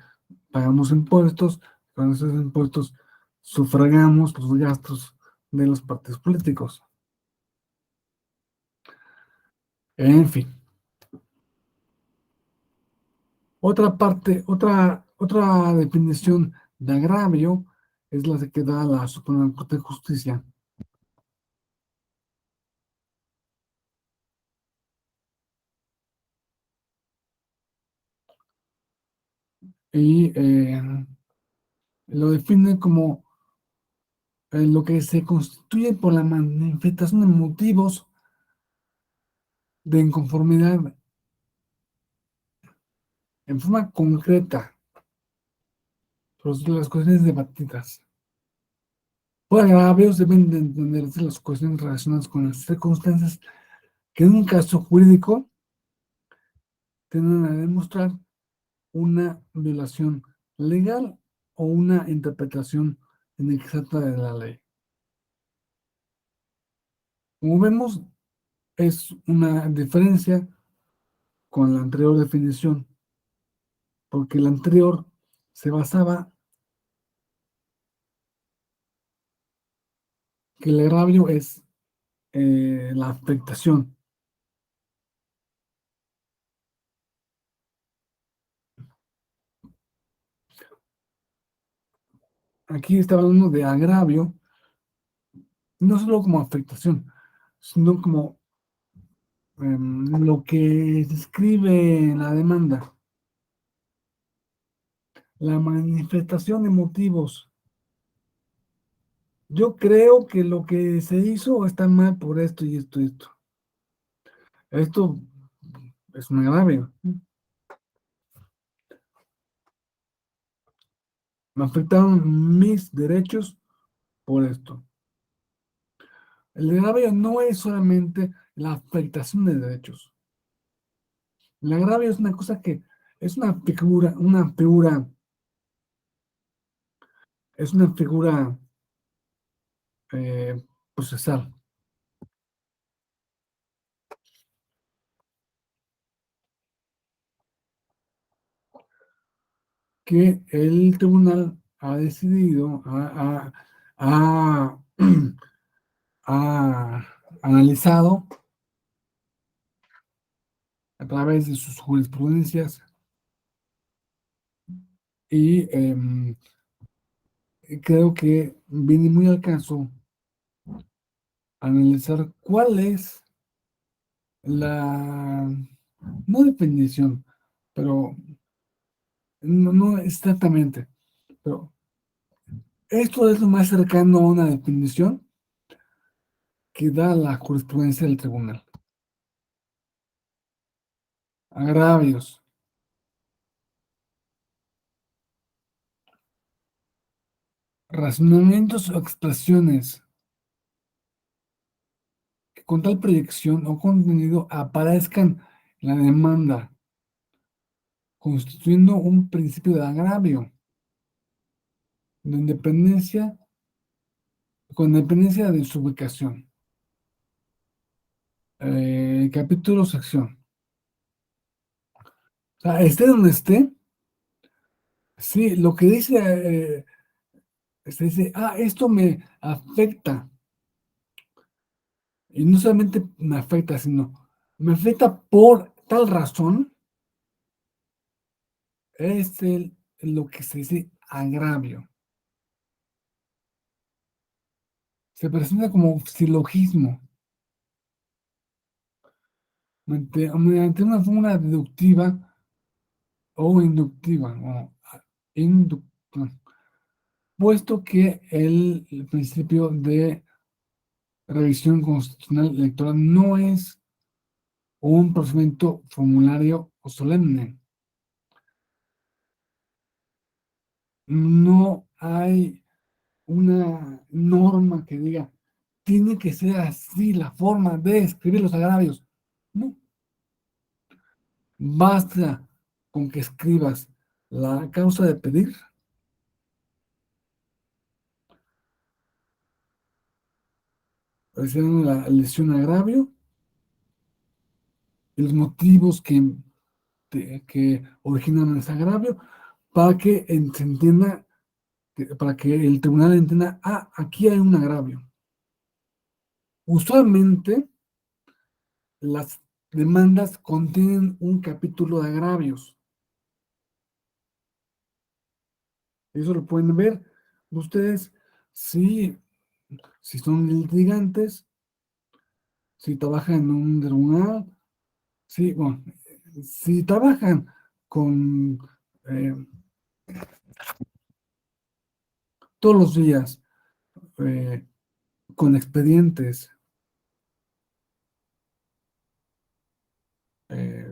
pagamos impuestos, con esos impuestos sufragamos los gastos de los partidos políticos. En fin, otra definición de agravio es la que da la Suprema Corte de Justicia. Y lo define como lo que se constituye por la manifestación de motivos de inconformidad en forma concreta sobre las cuestiones debatidas. Por agravios deben de entenderse las cuestiones relacionadas con las circunstancias que en un caso jurídico tienden a demostrar una violación legal o una interpretación inexacta de la ley. Como vemos, es una diferencia con la anterior definición, porque la anterior se basaba que el agravio es la afectación. Aquí está hablando de agravio, no solo como afectación, sino como lo que se escribe en la demanda, la manifestación de motivos. Yo creo que lo que se hizo está mal por esto y esto y esto. Esto es un agravio. Me afectaron mis derechos por esto. El agravio no es solamente la afectación de derechos. El agravio es una cosa que es una figura eh, procesal, que el tribunal ha decidido, ha analizado a través de sus jurisprudencias y creo que viene muy al caso analizar cuál es la, no definición, pero no exactamente, pero esto es lo más cercano a una definición que da la jurisprudencia del tribunal. Agravios, razonamientos o expresiones que con tal proyección o contenido aparezcan en la demanda, constituyendo un principio de agravio, de independencia, con dependencia de su ubicación. Capítulo, sección. O sea, esté donde esté, sí, lo que dice, se dice, esto me afecta. Y no solamente me afecta, sino me afecta por tal razón, es lo que se dice agravio. Se presenta como silogismo, mediante una fórmula deductiva o inductiva, inductiva, puesto que el principio de revisión constitucional electoral no es un procedimiento formulario o solemne. No hay una norma que diga, tiene que ser así la forma de escribir los agravios. No, basta con que escribas la causa de pedir, haciendo la lesión agravio y los motivos que originan ese agravio para que se entienda, para que el tribunal entienda, aquí hay un agravio. Usualmente las demandas contienen un capítulo de agravios. Eso lo pueden ver ustedes si, si son litigantes, si trabajan en un tribunal, si, bueno, si trabajan con eh, todos los días eh, con expedientes, eh,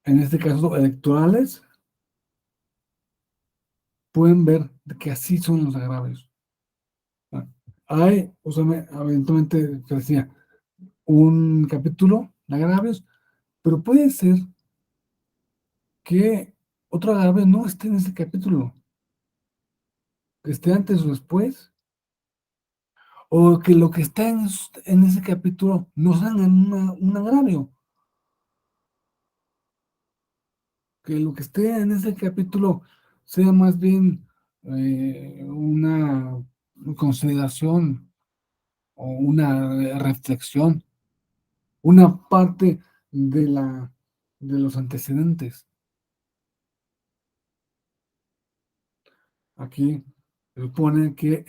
en este caso electorales, pueden ver que así son los agravios. Ah, Hay, eventualmente, decía, un capítulo de agravios, pero puede ser que otro agravio no esté en ese capítulo, que esté antes o después, o que lo que está en ese capítulo no salga en un agravio, que lo que esté en ese capítulo sea más bien una consideración o una reflexión, una parte de los antecedentes. Aquí se supone que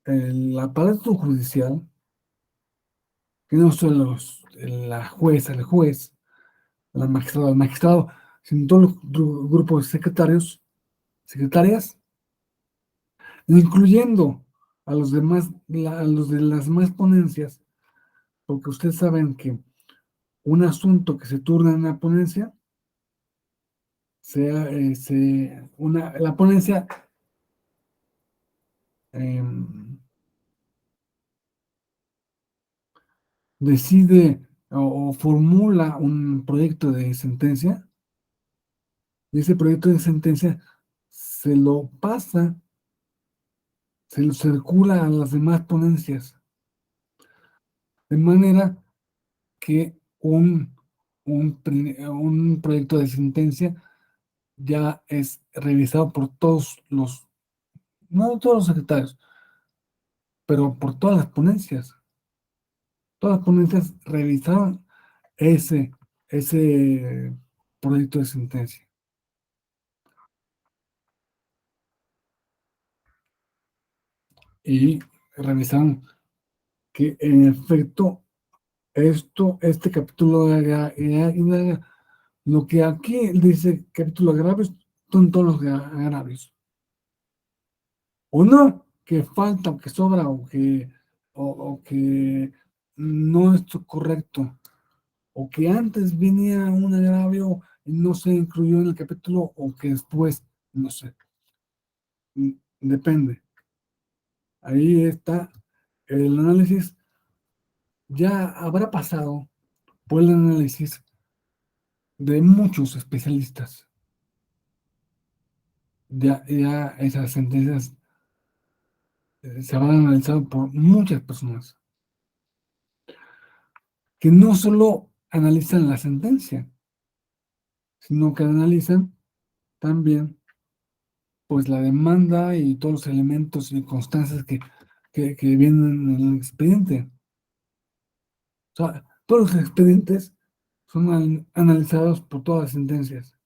el aparato judicial, que no solo la jueza, el juez, la magistrada, el magistrado, sino todos los grupos de secretarios, secretarias, incluyendo a los demás, a los de las demás ponencias, porque ustedes saben que un asunto que se turna en la ponencia, la ponencia em, decide o formula un proyecto de sentencia, y ese proyecto de sentencia se lo pasa, se lo circula a las demás ponencias, de manera que un proyecto de sentencia ya es revisado por todos los, no todos los secretarios, pero por todas las ponencias. Todas las ponencias revisaron ese, ese proyecto de sentencia y revisaron que en efecto este capítulo lo que aquí dice capítulo de agravios son todos los agravios. O no, que falta, o que sobra, o que no es correcto, o que antes venía un agravio y no se incluyó en el capítulo, o que después, no sé, depende. Ahí está el análisis, ya habrá pasado por el análisis de muchos especialistas. Ya esas sentencias se habrán analizado por muchas personas que no solo analizan la sentencia, sino que analizan también pues la demanda y todos los elementos y constancias que vienen en el expediente. O sea, todos los expedientes son analizados por todas las sentencias.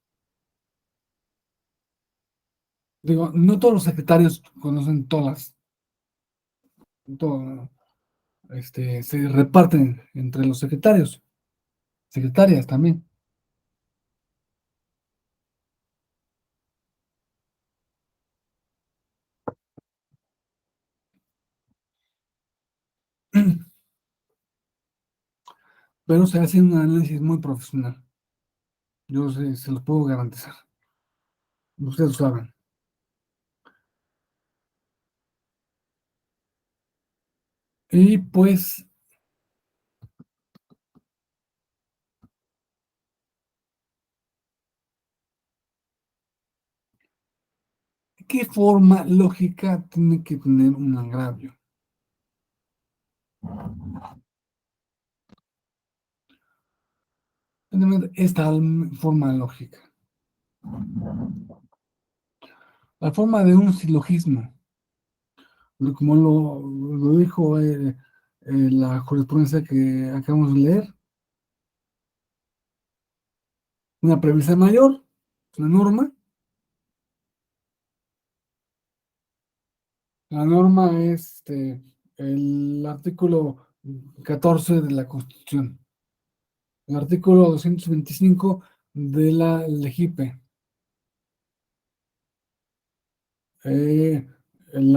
Digo, no todos los secretarios conocen todas, todo, se reparten entre los secretarios, secretarias también. Pero se hace un análisis muy profesional. Yo se los puedo garantizar. Ustedes lo saben. Y pues, ¿qué forma lógica tiene que tener un agravio? Esta forma lógica. La forma de un silogismo, como lo dijo la jurisprudencia que acabamos de leer, una premisa mayor, una norma. La norma es el artículo 14 de la Constitución, el artículo 225 de la LEGIPE, eh, el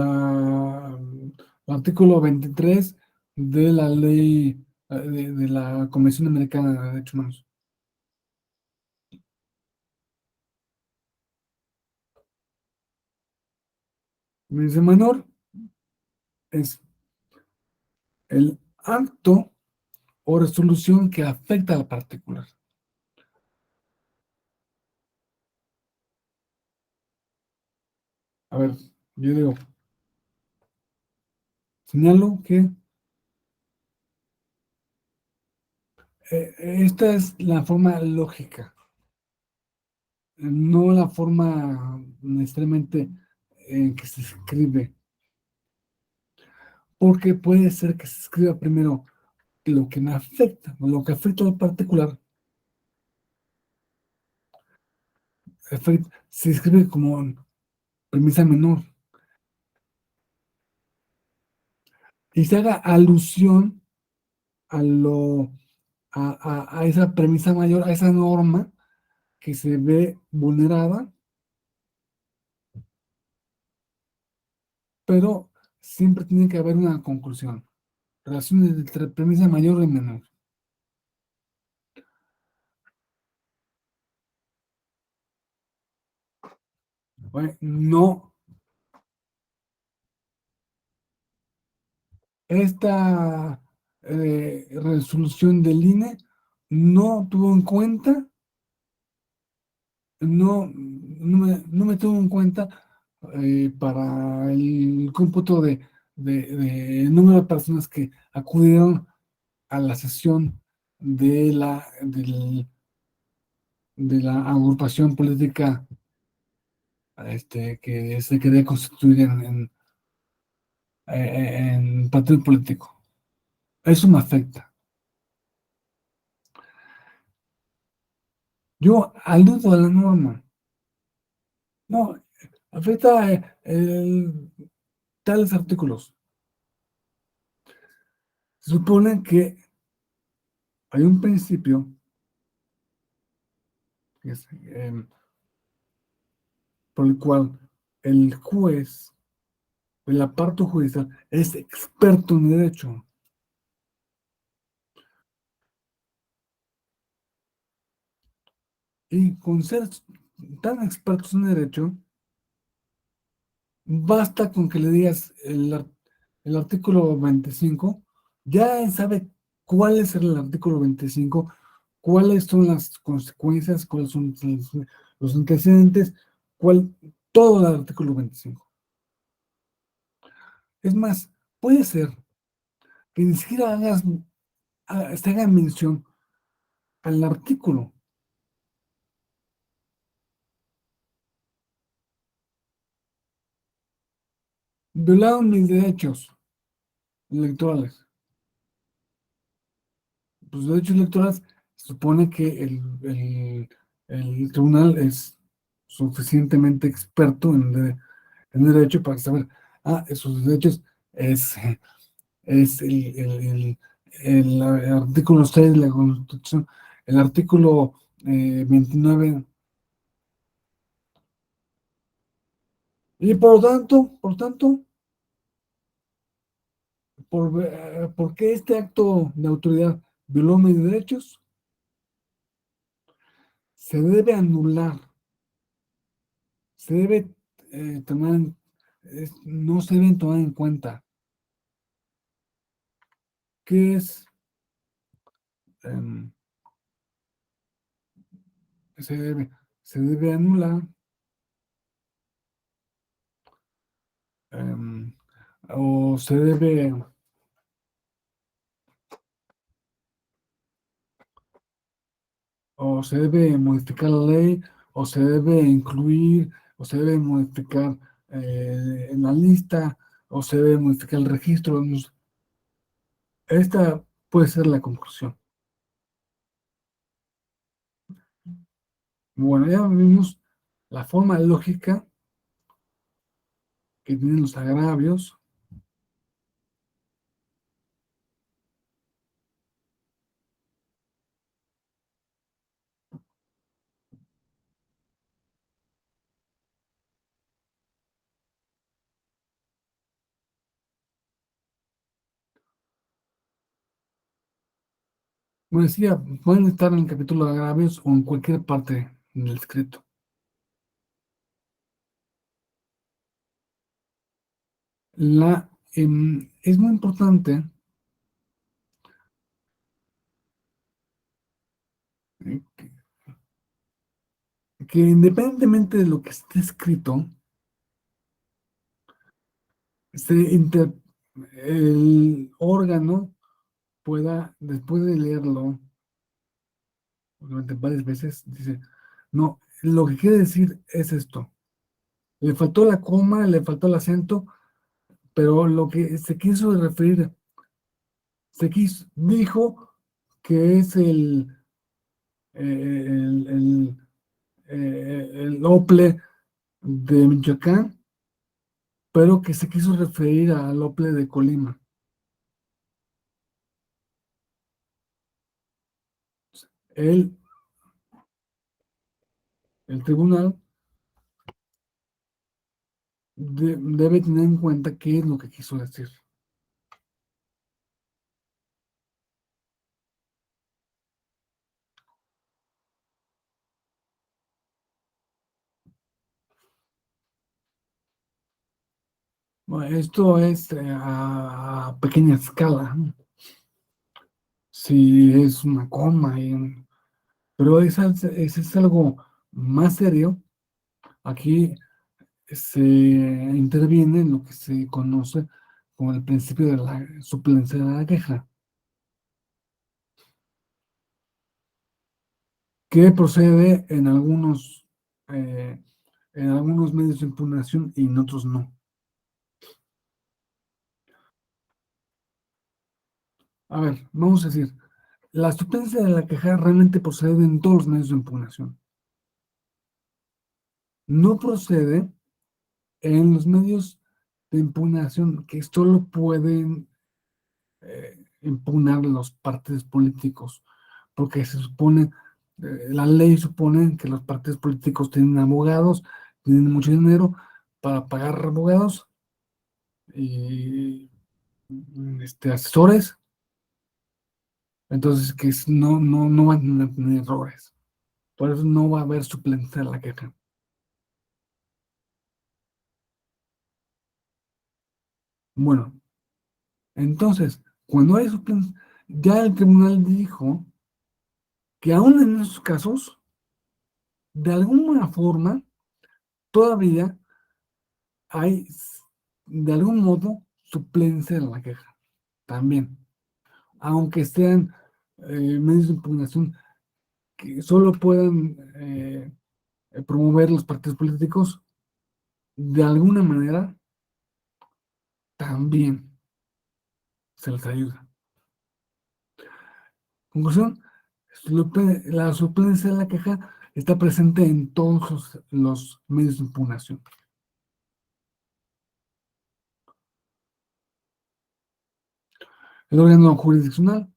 artículo 23 de la ley de la Convención Americana de Derechos Humanos. Mención menor es el acto o resolución que afecta a la particular. A ver, yo digo, señalo que esta es la forma lógica, no la forma necesariamente en que se escribe, porque puede ser que se escriba primero lo que me afecta, o lo que afecta al particular, se escribe como premisa menor y se haga alusión a a esa premisa mayor, a esa norma que se ve vulnerada, pero siempre tiene que haber una conclusión, relaciones entre premisa mayor y menor. Bueno, no, esta, resolución del INE no tuvo en cuenta, no me tuvo en cuenta para el cómputo de número de personas que acudieron a la sesión de la agrupación política que se quería constituir en partido político. Eso me afecta. Yo aludo a la norma. No, afecta tales artículos. Se supone que hay un principio que es, por el cual el juez, el aparato judicial, es experto en derecho. Y con ser tan expertos en derecho, basta con que le digas el artículo 25, ya él sabe cuál es el artículo 25, cuáles son las consecuencias, cuáles son los antecedentes, todo el artículo 25. Es más, puede ser que ni siquiera se haga mención al artículo. Violaron mis derechos electorales. Los derechos electorales se supone que el tribunal es suficientemente experto en derecho para saber, esos derechos es, es el artículo 6 de la Constitución, el artículo 29. Y porque este acto de autoridad violó mis derechos, se debe anular, se debe no se deben tomar en cuenta, que es, em, se debe, se debe anular, em, o se debe, o se debe modificar la ley, o se debe incluir, o se debe modificar en la lista, o se debe modificar el registro. Esta puede ser la conclusión. Bueno, ya vimos la forma lógica que tienen los agravios. Como decía, pueden estar en el capítulo de agravios o en cualquier parte del escrito. Es muy importante eh, que independientemente de lo que esté escrito, se inter- el órgano pueda, después de leerlo, durante varias veces, dice, no, lo que quiere decir es esto. Le faltó la coma, le faltó el acento, pero lo que se quiso referir, dijo que es el, el Ople de Michoacán, pero que se quiso referir al Ople de Colima. El, el tribunal debe tener en cuenta qué es lo que quiso decir. Bueno, esto es a pequeña escala, ¿no? si es una coma, pero es algo más serio. Aquí se interviene en lo que se conoce como el principio de la suplencia de la queja, que procede eh, en algunos medios de impugnación y en otros no. A ver, vamos a decir, la suplencia de la queja realmente procede en todos los medios de impugnación. No procede en los medios de impugnación que solo pueden impugnar los partidos políticos, porque se supone, la ley supone que los partidos políticos tienen abogados, tienen mucho dinero para pagar abogados y asesores, entonces no van a tener errores. Por eso no va a haber suplencia de la queja. Bueno, entonces, cuando hay suplencia, ya el tribunal dijo que aún en esos casos, de alguna forma, todavía hay, de algún modo, suplencia en la queja, también. Aunque sean medios de impugnación que solo puedan promover los partidos políticos, de alguna manera, también se les ayuda. Conclusión, la suplencia de la queja está presente en todos los medios de impugnación. El órgano jurisdiccional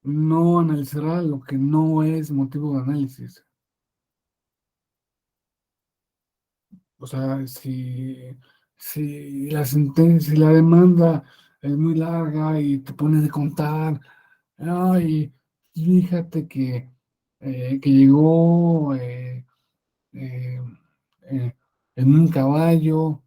no analizará lo que no es motivo de análisis. O sea, si la demanda es muy larga y te pones de contar, ay, fíjate que llegó eh, eh, en un caballo,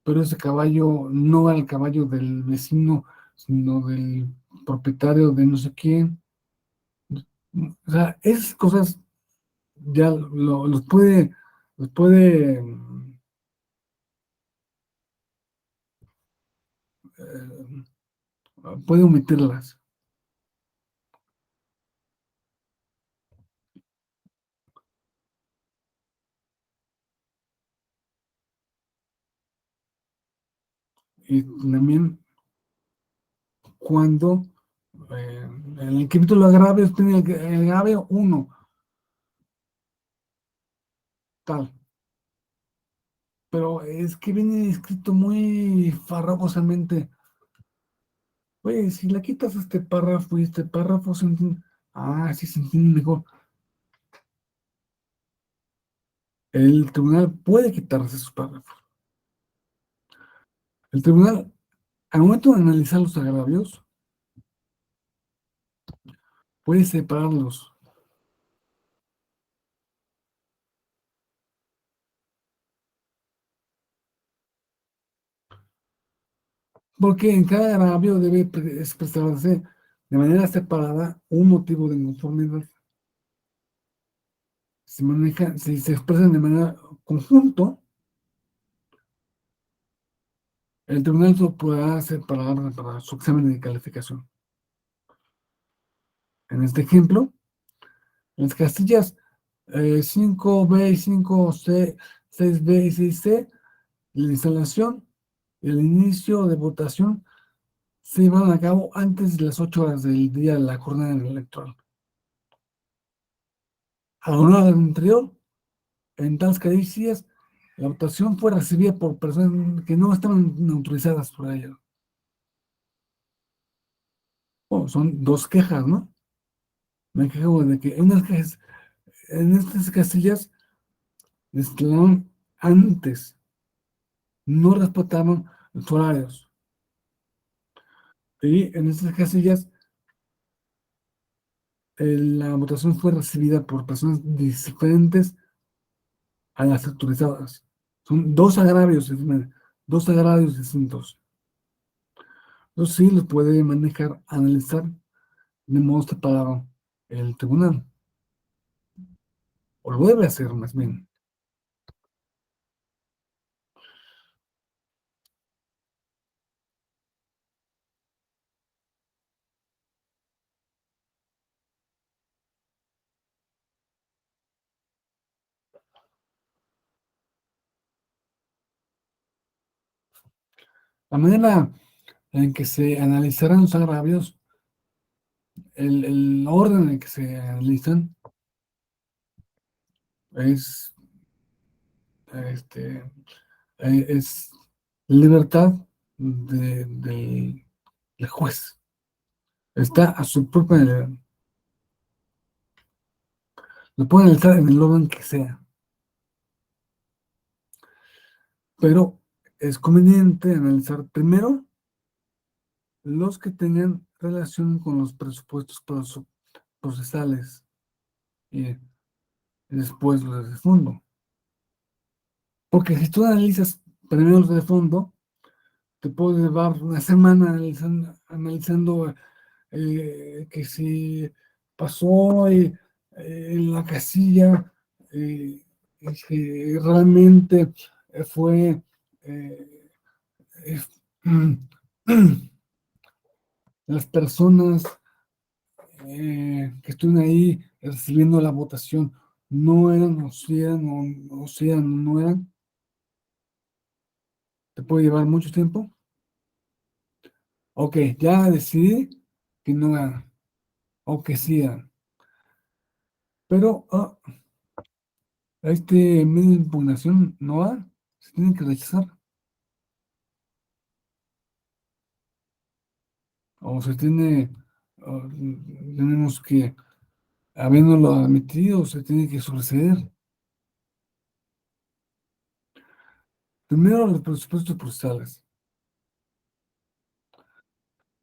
pero ese caballo no era el caballo del vecino, sino del propietario de no sé quién. O sea, esas cosas ya los puede puede omitirlas. Y también cuando en el capítulo agravios tiene el agravio 1, tal. Pero es que viene escrito muy farragosamente. Oye, si le quitas y este párrafo se entiende. Ah, sí se entiende mejor. El tribunal puede quitarse esos párrafos. El tribunal, al momento de analizar los agravios, puede separarlos. Porque en cada agravio debe expresarse de manera separada un motivo de inconformidad. Si se expresan de manera conjunto, el tribunal lo podrá separar para su examen de calificación. En este ejemplo, las castillas 5B y 5C, 6B y 6C, la instalación y el inicio de votación se llevan a cabo antes de las 8 horas del día de la jornada electoral. A la hora anterior, en tales caricias, la votación fue recibida por personas que no estaban autorizadas por ello. Oh, son dos quejas, ¿no? Me quejo de que en estas casillas les instalaron antes, no respetaron los horarios. Y en estas casillas la votación fue recibida por personas diferentes a las autorizadas. Son dos agravios distintos. Eso sí lo puede manejar, analizar de modo separado el tribunal, o lo debe hacer más bien. La manera en que se analizarán los agravios, el orden en que se analizan es, este, es libertad del juez. Está a su propia, lo puede analizar en el orden que sea, pero es conveniente analizar primero los que tengan relación con los presupuestos procesales y después los de fondo. Porque si tú analizas primero los de fondo, te puede llevar una semana analizando que si pasó en la casilla, eh, que realmente fue eh, eh, las personas que estuvieron ahí recibiendo la votación no eran, o si eran, o si eran, o no eran, te puede llevar mucho tiempo. Ok, ya decidí que no eran, o que sí eran. Pero este medio de impugnación no va, se tiene que rechazar, o se tiene, o tenemos que, habiéndolo admitido, se tiene que suceder. Primero, los presupuestos procesales.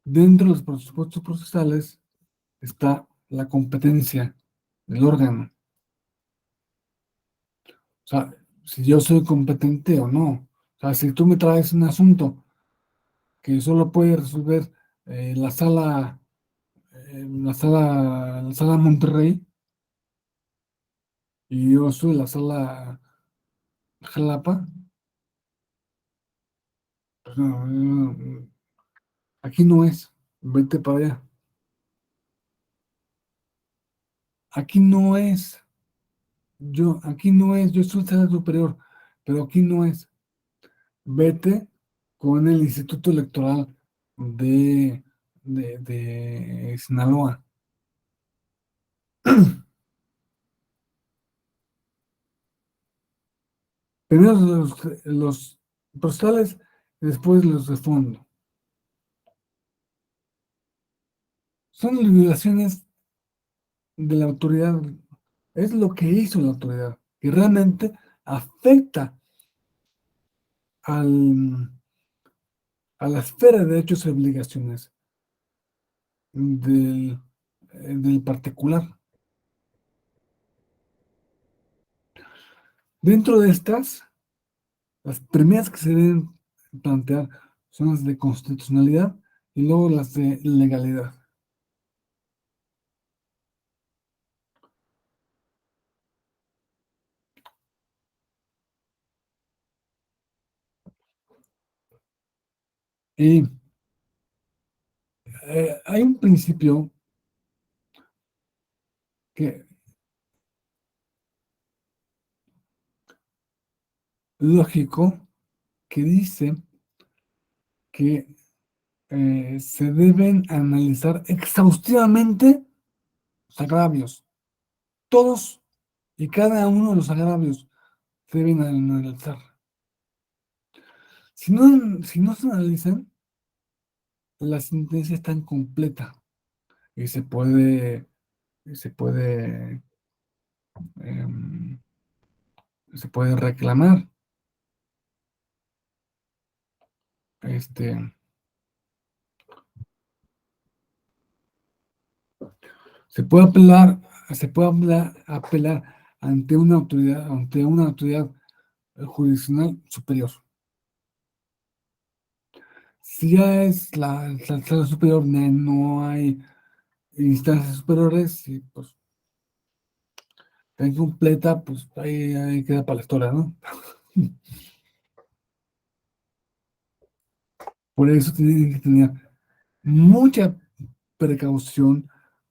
Dentro de los presupuestos procesales está la competencia del órgano. O sea, si yo soy competente o no. O sea, si tú me traes un asunto que solo puede resolver la sala, la sala Monterrey, y yo soy la sala Jalapa, pues no, aquí no es, vete para allá. Aquí no es, aquí no es, yo soy sala superior, pero aquí no es. Vete con el Instituto Electoral de Sinaloa. Primero los postales, después los de fondo. Son violaciones de la autoridad, es lo que hizo la autoridad, y realmente afecta al, a la esfera de derechos y obligaciones del, del particular. Dentro de estas, las primeras que se deben plantear son las de constitucionalidad y luego las de legalidad. Y hay un principio que, lógico, que dice que se deben analizar exhaustivamente los agravios. Todos y cada uno de los agravios se deben analizar. Si no se analizan, la sentencia está incompleta y se puede, em, se puede reclamar. Este, se puede apelar, apelar ante una autoridad jurisdiccional superior. Si ya es la sala superior, no hay instancias superiores, y pues está completa, pues ahí queda para la historia, ¿no? Por eso tienen que tener mucha precaución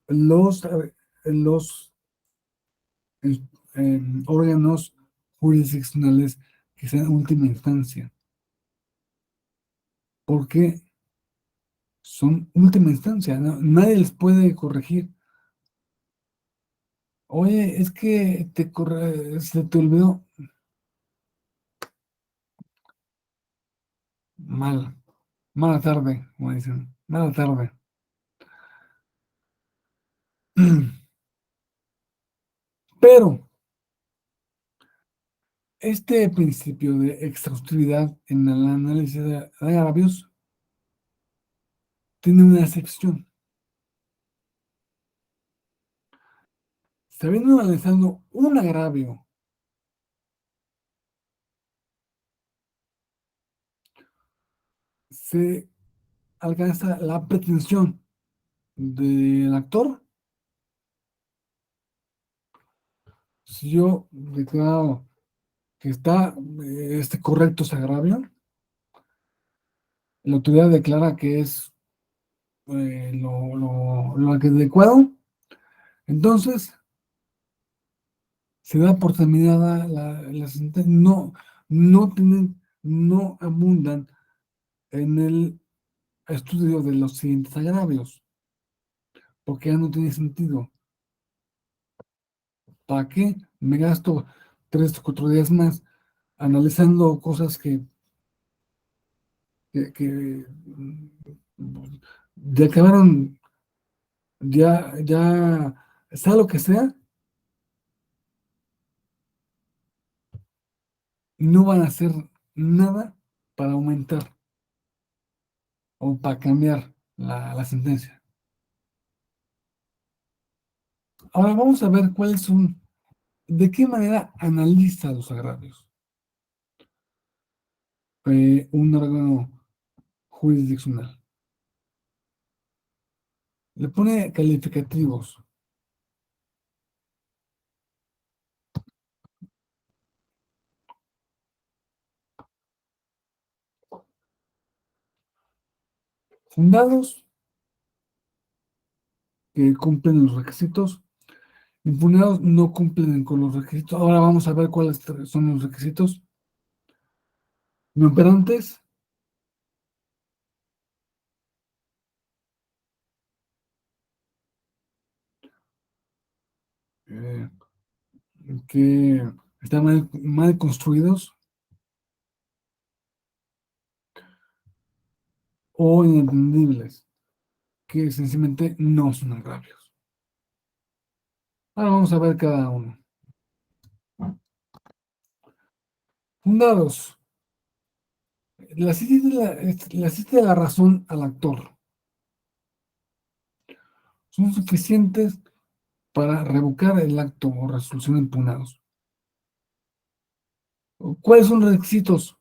los eh, órganos jurisdiccionales que sean última instancia, porque son última instancia, ¿no? Nadie les puede corregir. Oye, es que se te olvidó mal, mala tarde, como dicen, mala tarde. Pero este principio de exhaustividad en el análisis de agravios tiene una excepción. Sabiendo analizando un agravio, se alcanza la pretensión del actor. Si yo declaro que está correcto ese agravio, la autoridad declara que es lo adecuado, entonces se da por terminada la sentencia. No abundan en el estudio de los siguientes agravios, porque ya no tiene sentido. ¿Para qué me gasto 3 o 4 días más analizando cosas que ya acabaron, ya, sea lo que sea, no van a hacer nada para aumentar o para cambiar la sentencia? Ahora vamos a ver cuáles son, de qué manera analiza los agravios un órgano jurisdiccional. Le pone calificativos fundados, que cumplen los requisitos; impugnados, no cumplen con los requisitos. Ahora vamos a ver cuáles son los requisitos. Inoperantes, eh, que están mal construidos o inentendibles, que sencillamente no son agravios. Ahora vamos a ver cada uno. Fundados, le asiste la razón al actor. Son suficientes para revocar el acto o resolución impugnados. ¿Cuáles son los requisitos?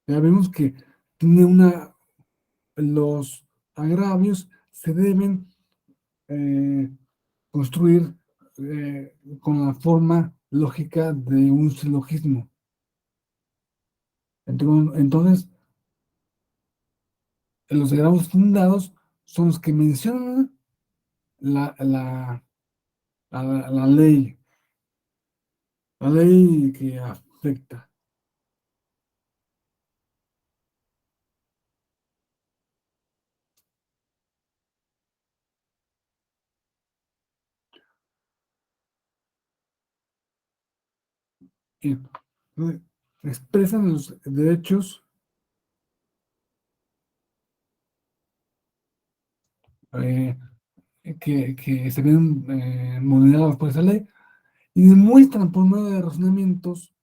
Ya vemos que tiene los agravios se deben eh, construir con la forma lógica de un silogismo. Entonces, los agravios fundados son los que mencionan la, la, la ley, la ley que afecta. Y, expresan los derechos eh, que se ven vulnerados por esa ley, y demuestran por medio de razonamientos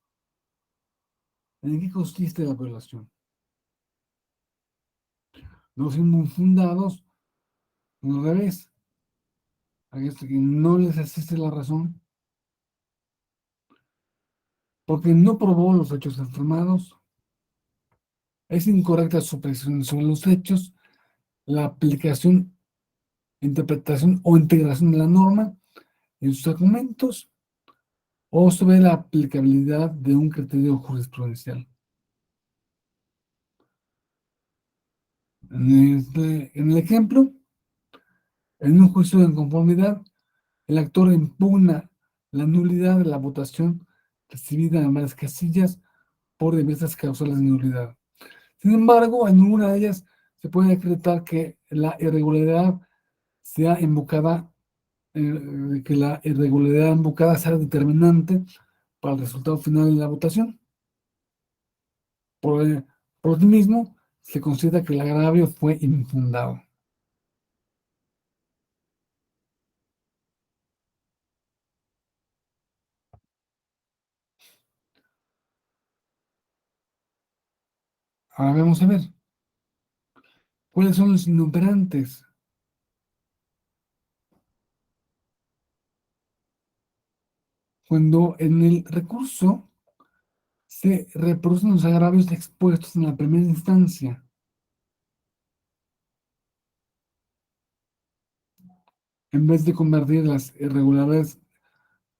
en qué consiste la violación. No son fundados, al revés, a esto que no les asiste la razón, porque no probó los hechos afirmados, es incorrecta su presión sobre los hechos, la aplicación, interpretación o integración de la norma en sus argumentos, o sobre la aplicabilidad de un criterio jurisprudencial. En el ejemplo, en un juicio de inconformidad, el actor impugna la nulidad de la votación recibida en varias casillas por diversas causales de nulidad. Sin embargo, en ninguna de ellas se puede decretar que la irregularidad sea invocada, sea determinante para el resultado final de la votación. Por, eh, por lo mismo, se considera que el agravio fue infundado. Ahora vamos a ver, ¿cuáles son los inoperantes? Cuando en el recurso se reproducen los agravios expuestos en la primera instancia, en vez de convertir las irregularidades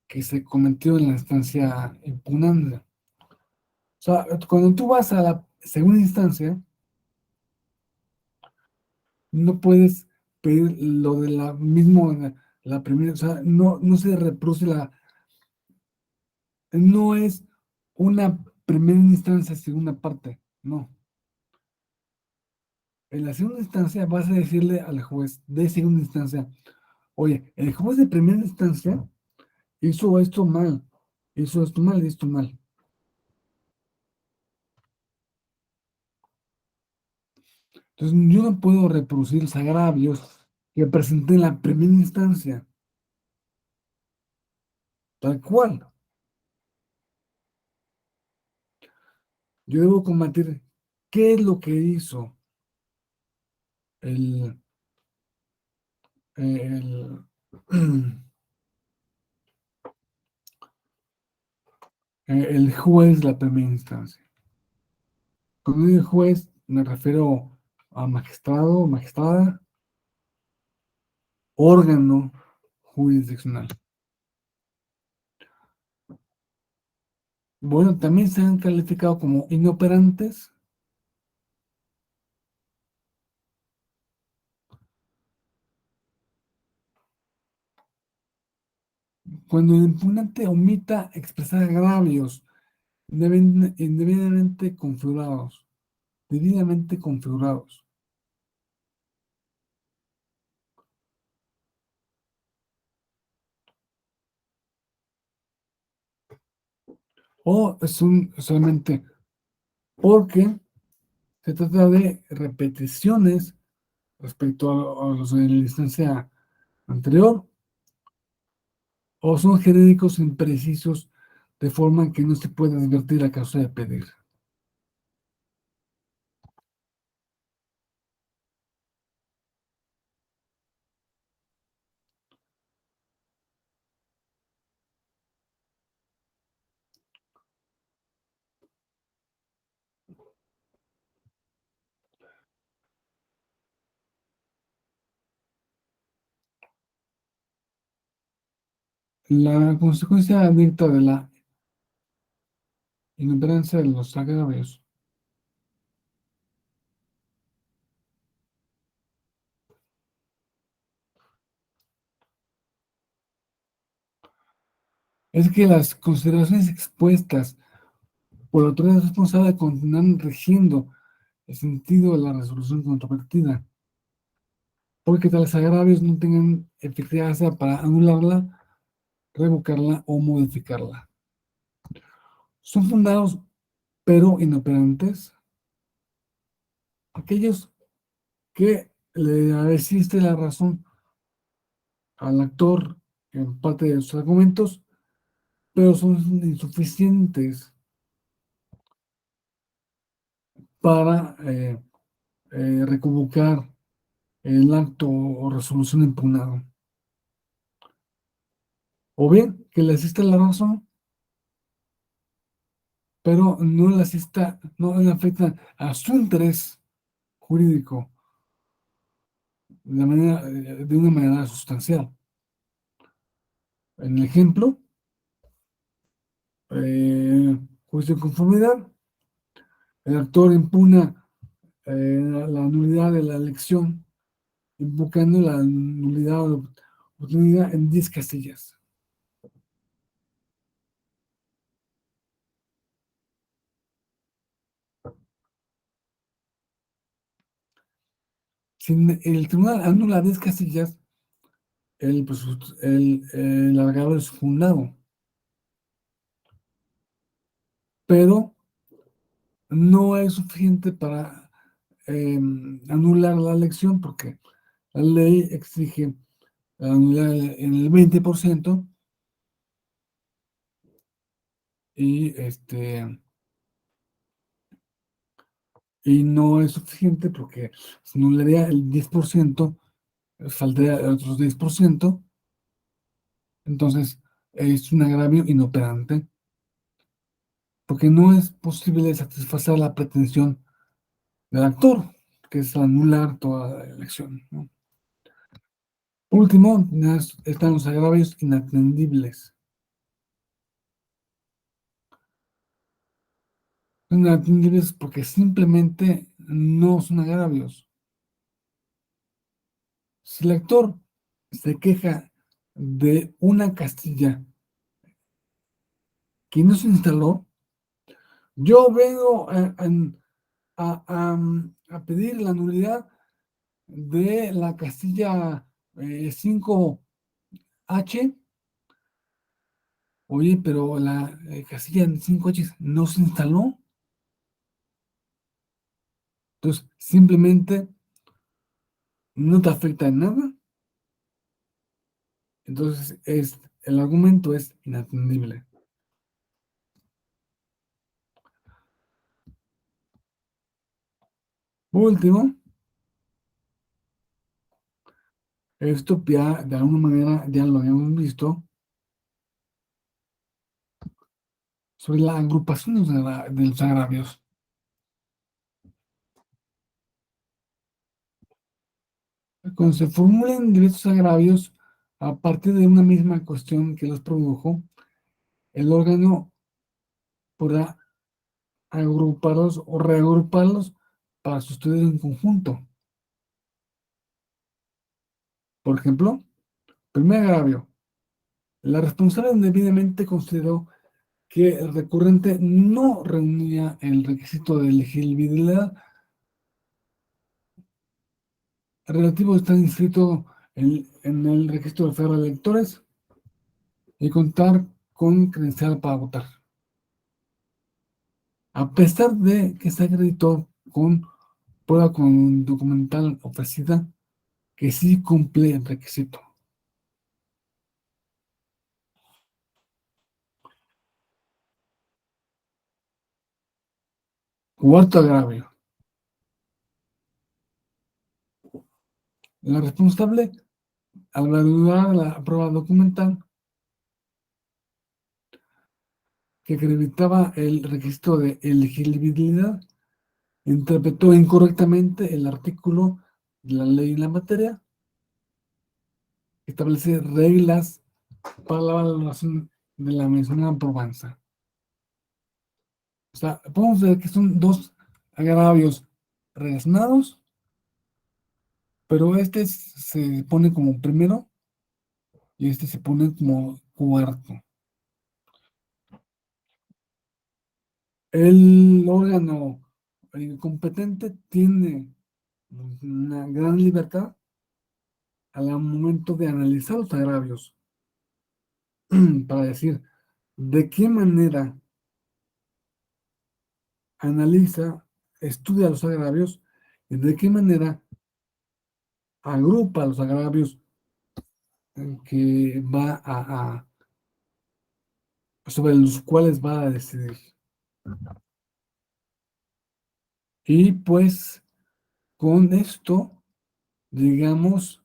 que se cometió en la instancia impugnante. O sea, cuando tú vas a la segunda instancia, no puedes pedir lo de la misma, la primera, o sea, no se reproduce no es una primera instancia, segunda parte, no. En la segunda instancia vas a decirle al juez de segunda instancia, oye, el juez de primera instancia hizo esto mal, hizo esto mal y esto mal. Entonces yo no puedo reproducir los agravios que presenté en la primera instancia, tal cual. Yo debo combatir qué es lo que hizo el, el, el juez de la primera instancia. Cuando digo juez, me refiero a magistrado, magistrada, órgano jurisdiccional. Bueno, también se han calificado como inoperantes cuando el impugnante omita expresar agravios indebidamente configurados, debidamente configurados, o solamente porque se trata de repeticiones respecto a los de la instancia anterior, o son genéricos imprecisos de forma que no se puede advertir la causa de pedir. La consecuencia directa de la inoperancia de los agravios es que las consideraciones expuestas por la autoridad responsable continúan rigiendo el sentido de la resolución controvertida, porque tales agravios no tengan eficacia para anularla, revocarla o modificarla. Son fundados pero inoperantes aquellos que le resiste la razón al actor en parte de sus argumentos, pero son insuficientes para reconvocar el acto o resolución impugnado. O bien que le asiste la razón pero no le afecta a su interés jurídico de una manera sustancial. En el ejemplo, juicio de conformidad, el actor impugna la nulidad de la elección, invocando la nulidad o oportunidad en 10 casillas. Si el tribunal anula 10 casillas, el agravio es fundado, pero no es suficiente para anular la elección porque la ley exige anular en el 20% y, y no es suficiente porque se anularía el 10%, faltaría el otros 10%, entonces es un agravio inoperante porque no es posible satisfacer la pretensión del actor, que es anular toda la elección, ¿no? Último, están los agravios inatendibles. Inatendibles porque simplemente no son agravios. Si el actor se queja de una castilla que no se instaló, yo vengo a pedir la nulidad de la castilla 5H. Oye, pero la casilla en 5H no se instaló. Entonces, simplemente no te afecta en nada. Entonces, el argumento es inatendible. Por último, esto ya de alguna manera ya lo habíamos visto sobre la agrupación de los agravios. Cuando se formulen diversos agravios a partir de una misma cuestión que los produjo, el órgano podrá agruparlos o reagruparlos para su estudio en conjunto. Por ejemplo, primer agravio. La responsable indebidamente consideró que el recurrente no reunía el requisito de elegibilidad relativo a estar inscrito en el registro federal de electores y contar con credencial para votar. A pesar de que se acreditó con prueba con documental ofrecida que sí cumple el requisito. Cuarto agravio. La responsable, al evaluar la prueba documental que acreditaba el requisito de elegibilidad, interpretó incorrectamente el artículo de la ley en la materia, que establece reglas para la valoración de la mencionada probanza. O sea, podemos ver que son dos agravios relacionados, pero este se pone como primero y este se pone como cuarto. El órgano competente tiene una gran libertad al momento de analizar los agravios para decir de qué manera analiza, estudia los agravios y de qué manera agrupa los agravios que va sobre los cuales va a decidir. Y pues con esto llegamos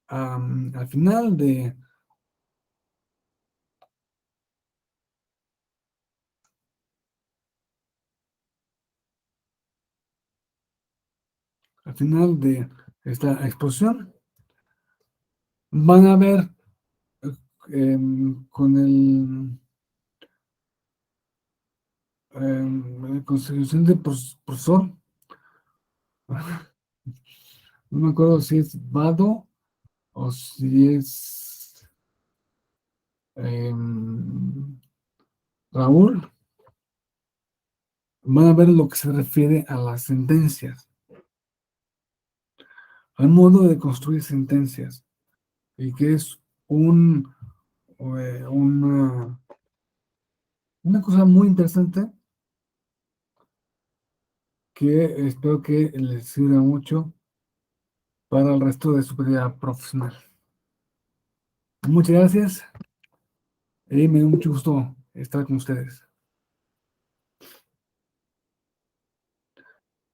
al final al final de esta exposición van a ver con la constitución de profesor, no me acuerdo si es Vado o si es Raúl, van a ver lo que se refiere a las sentencias, al modo de construir sentencias, y que es un, una cosa muy interesante que espero que les sirva mucho para el resto de su vida profesional. Muchas gracias y me dio mucho gusto estar con ustedes.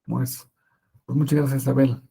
Pues muchas gracias, Isabel.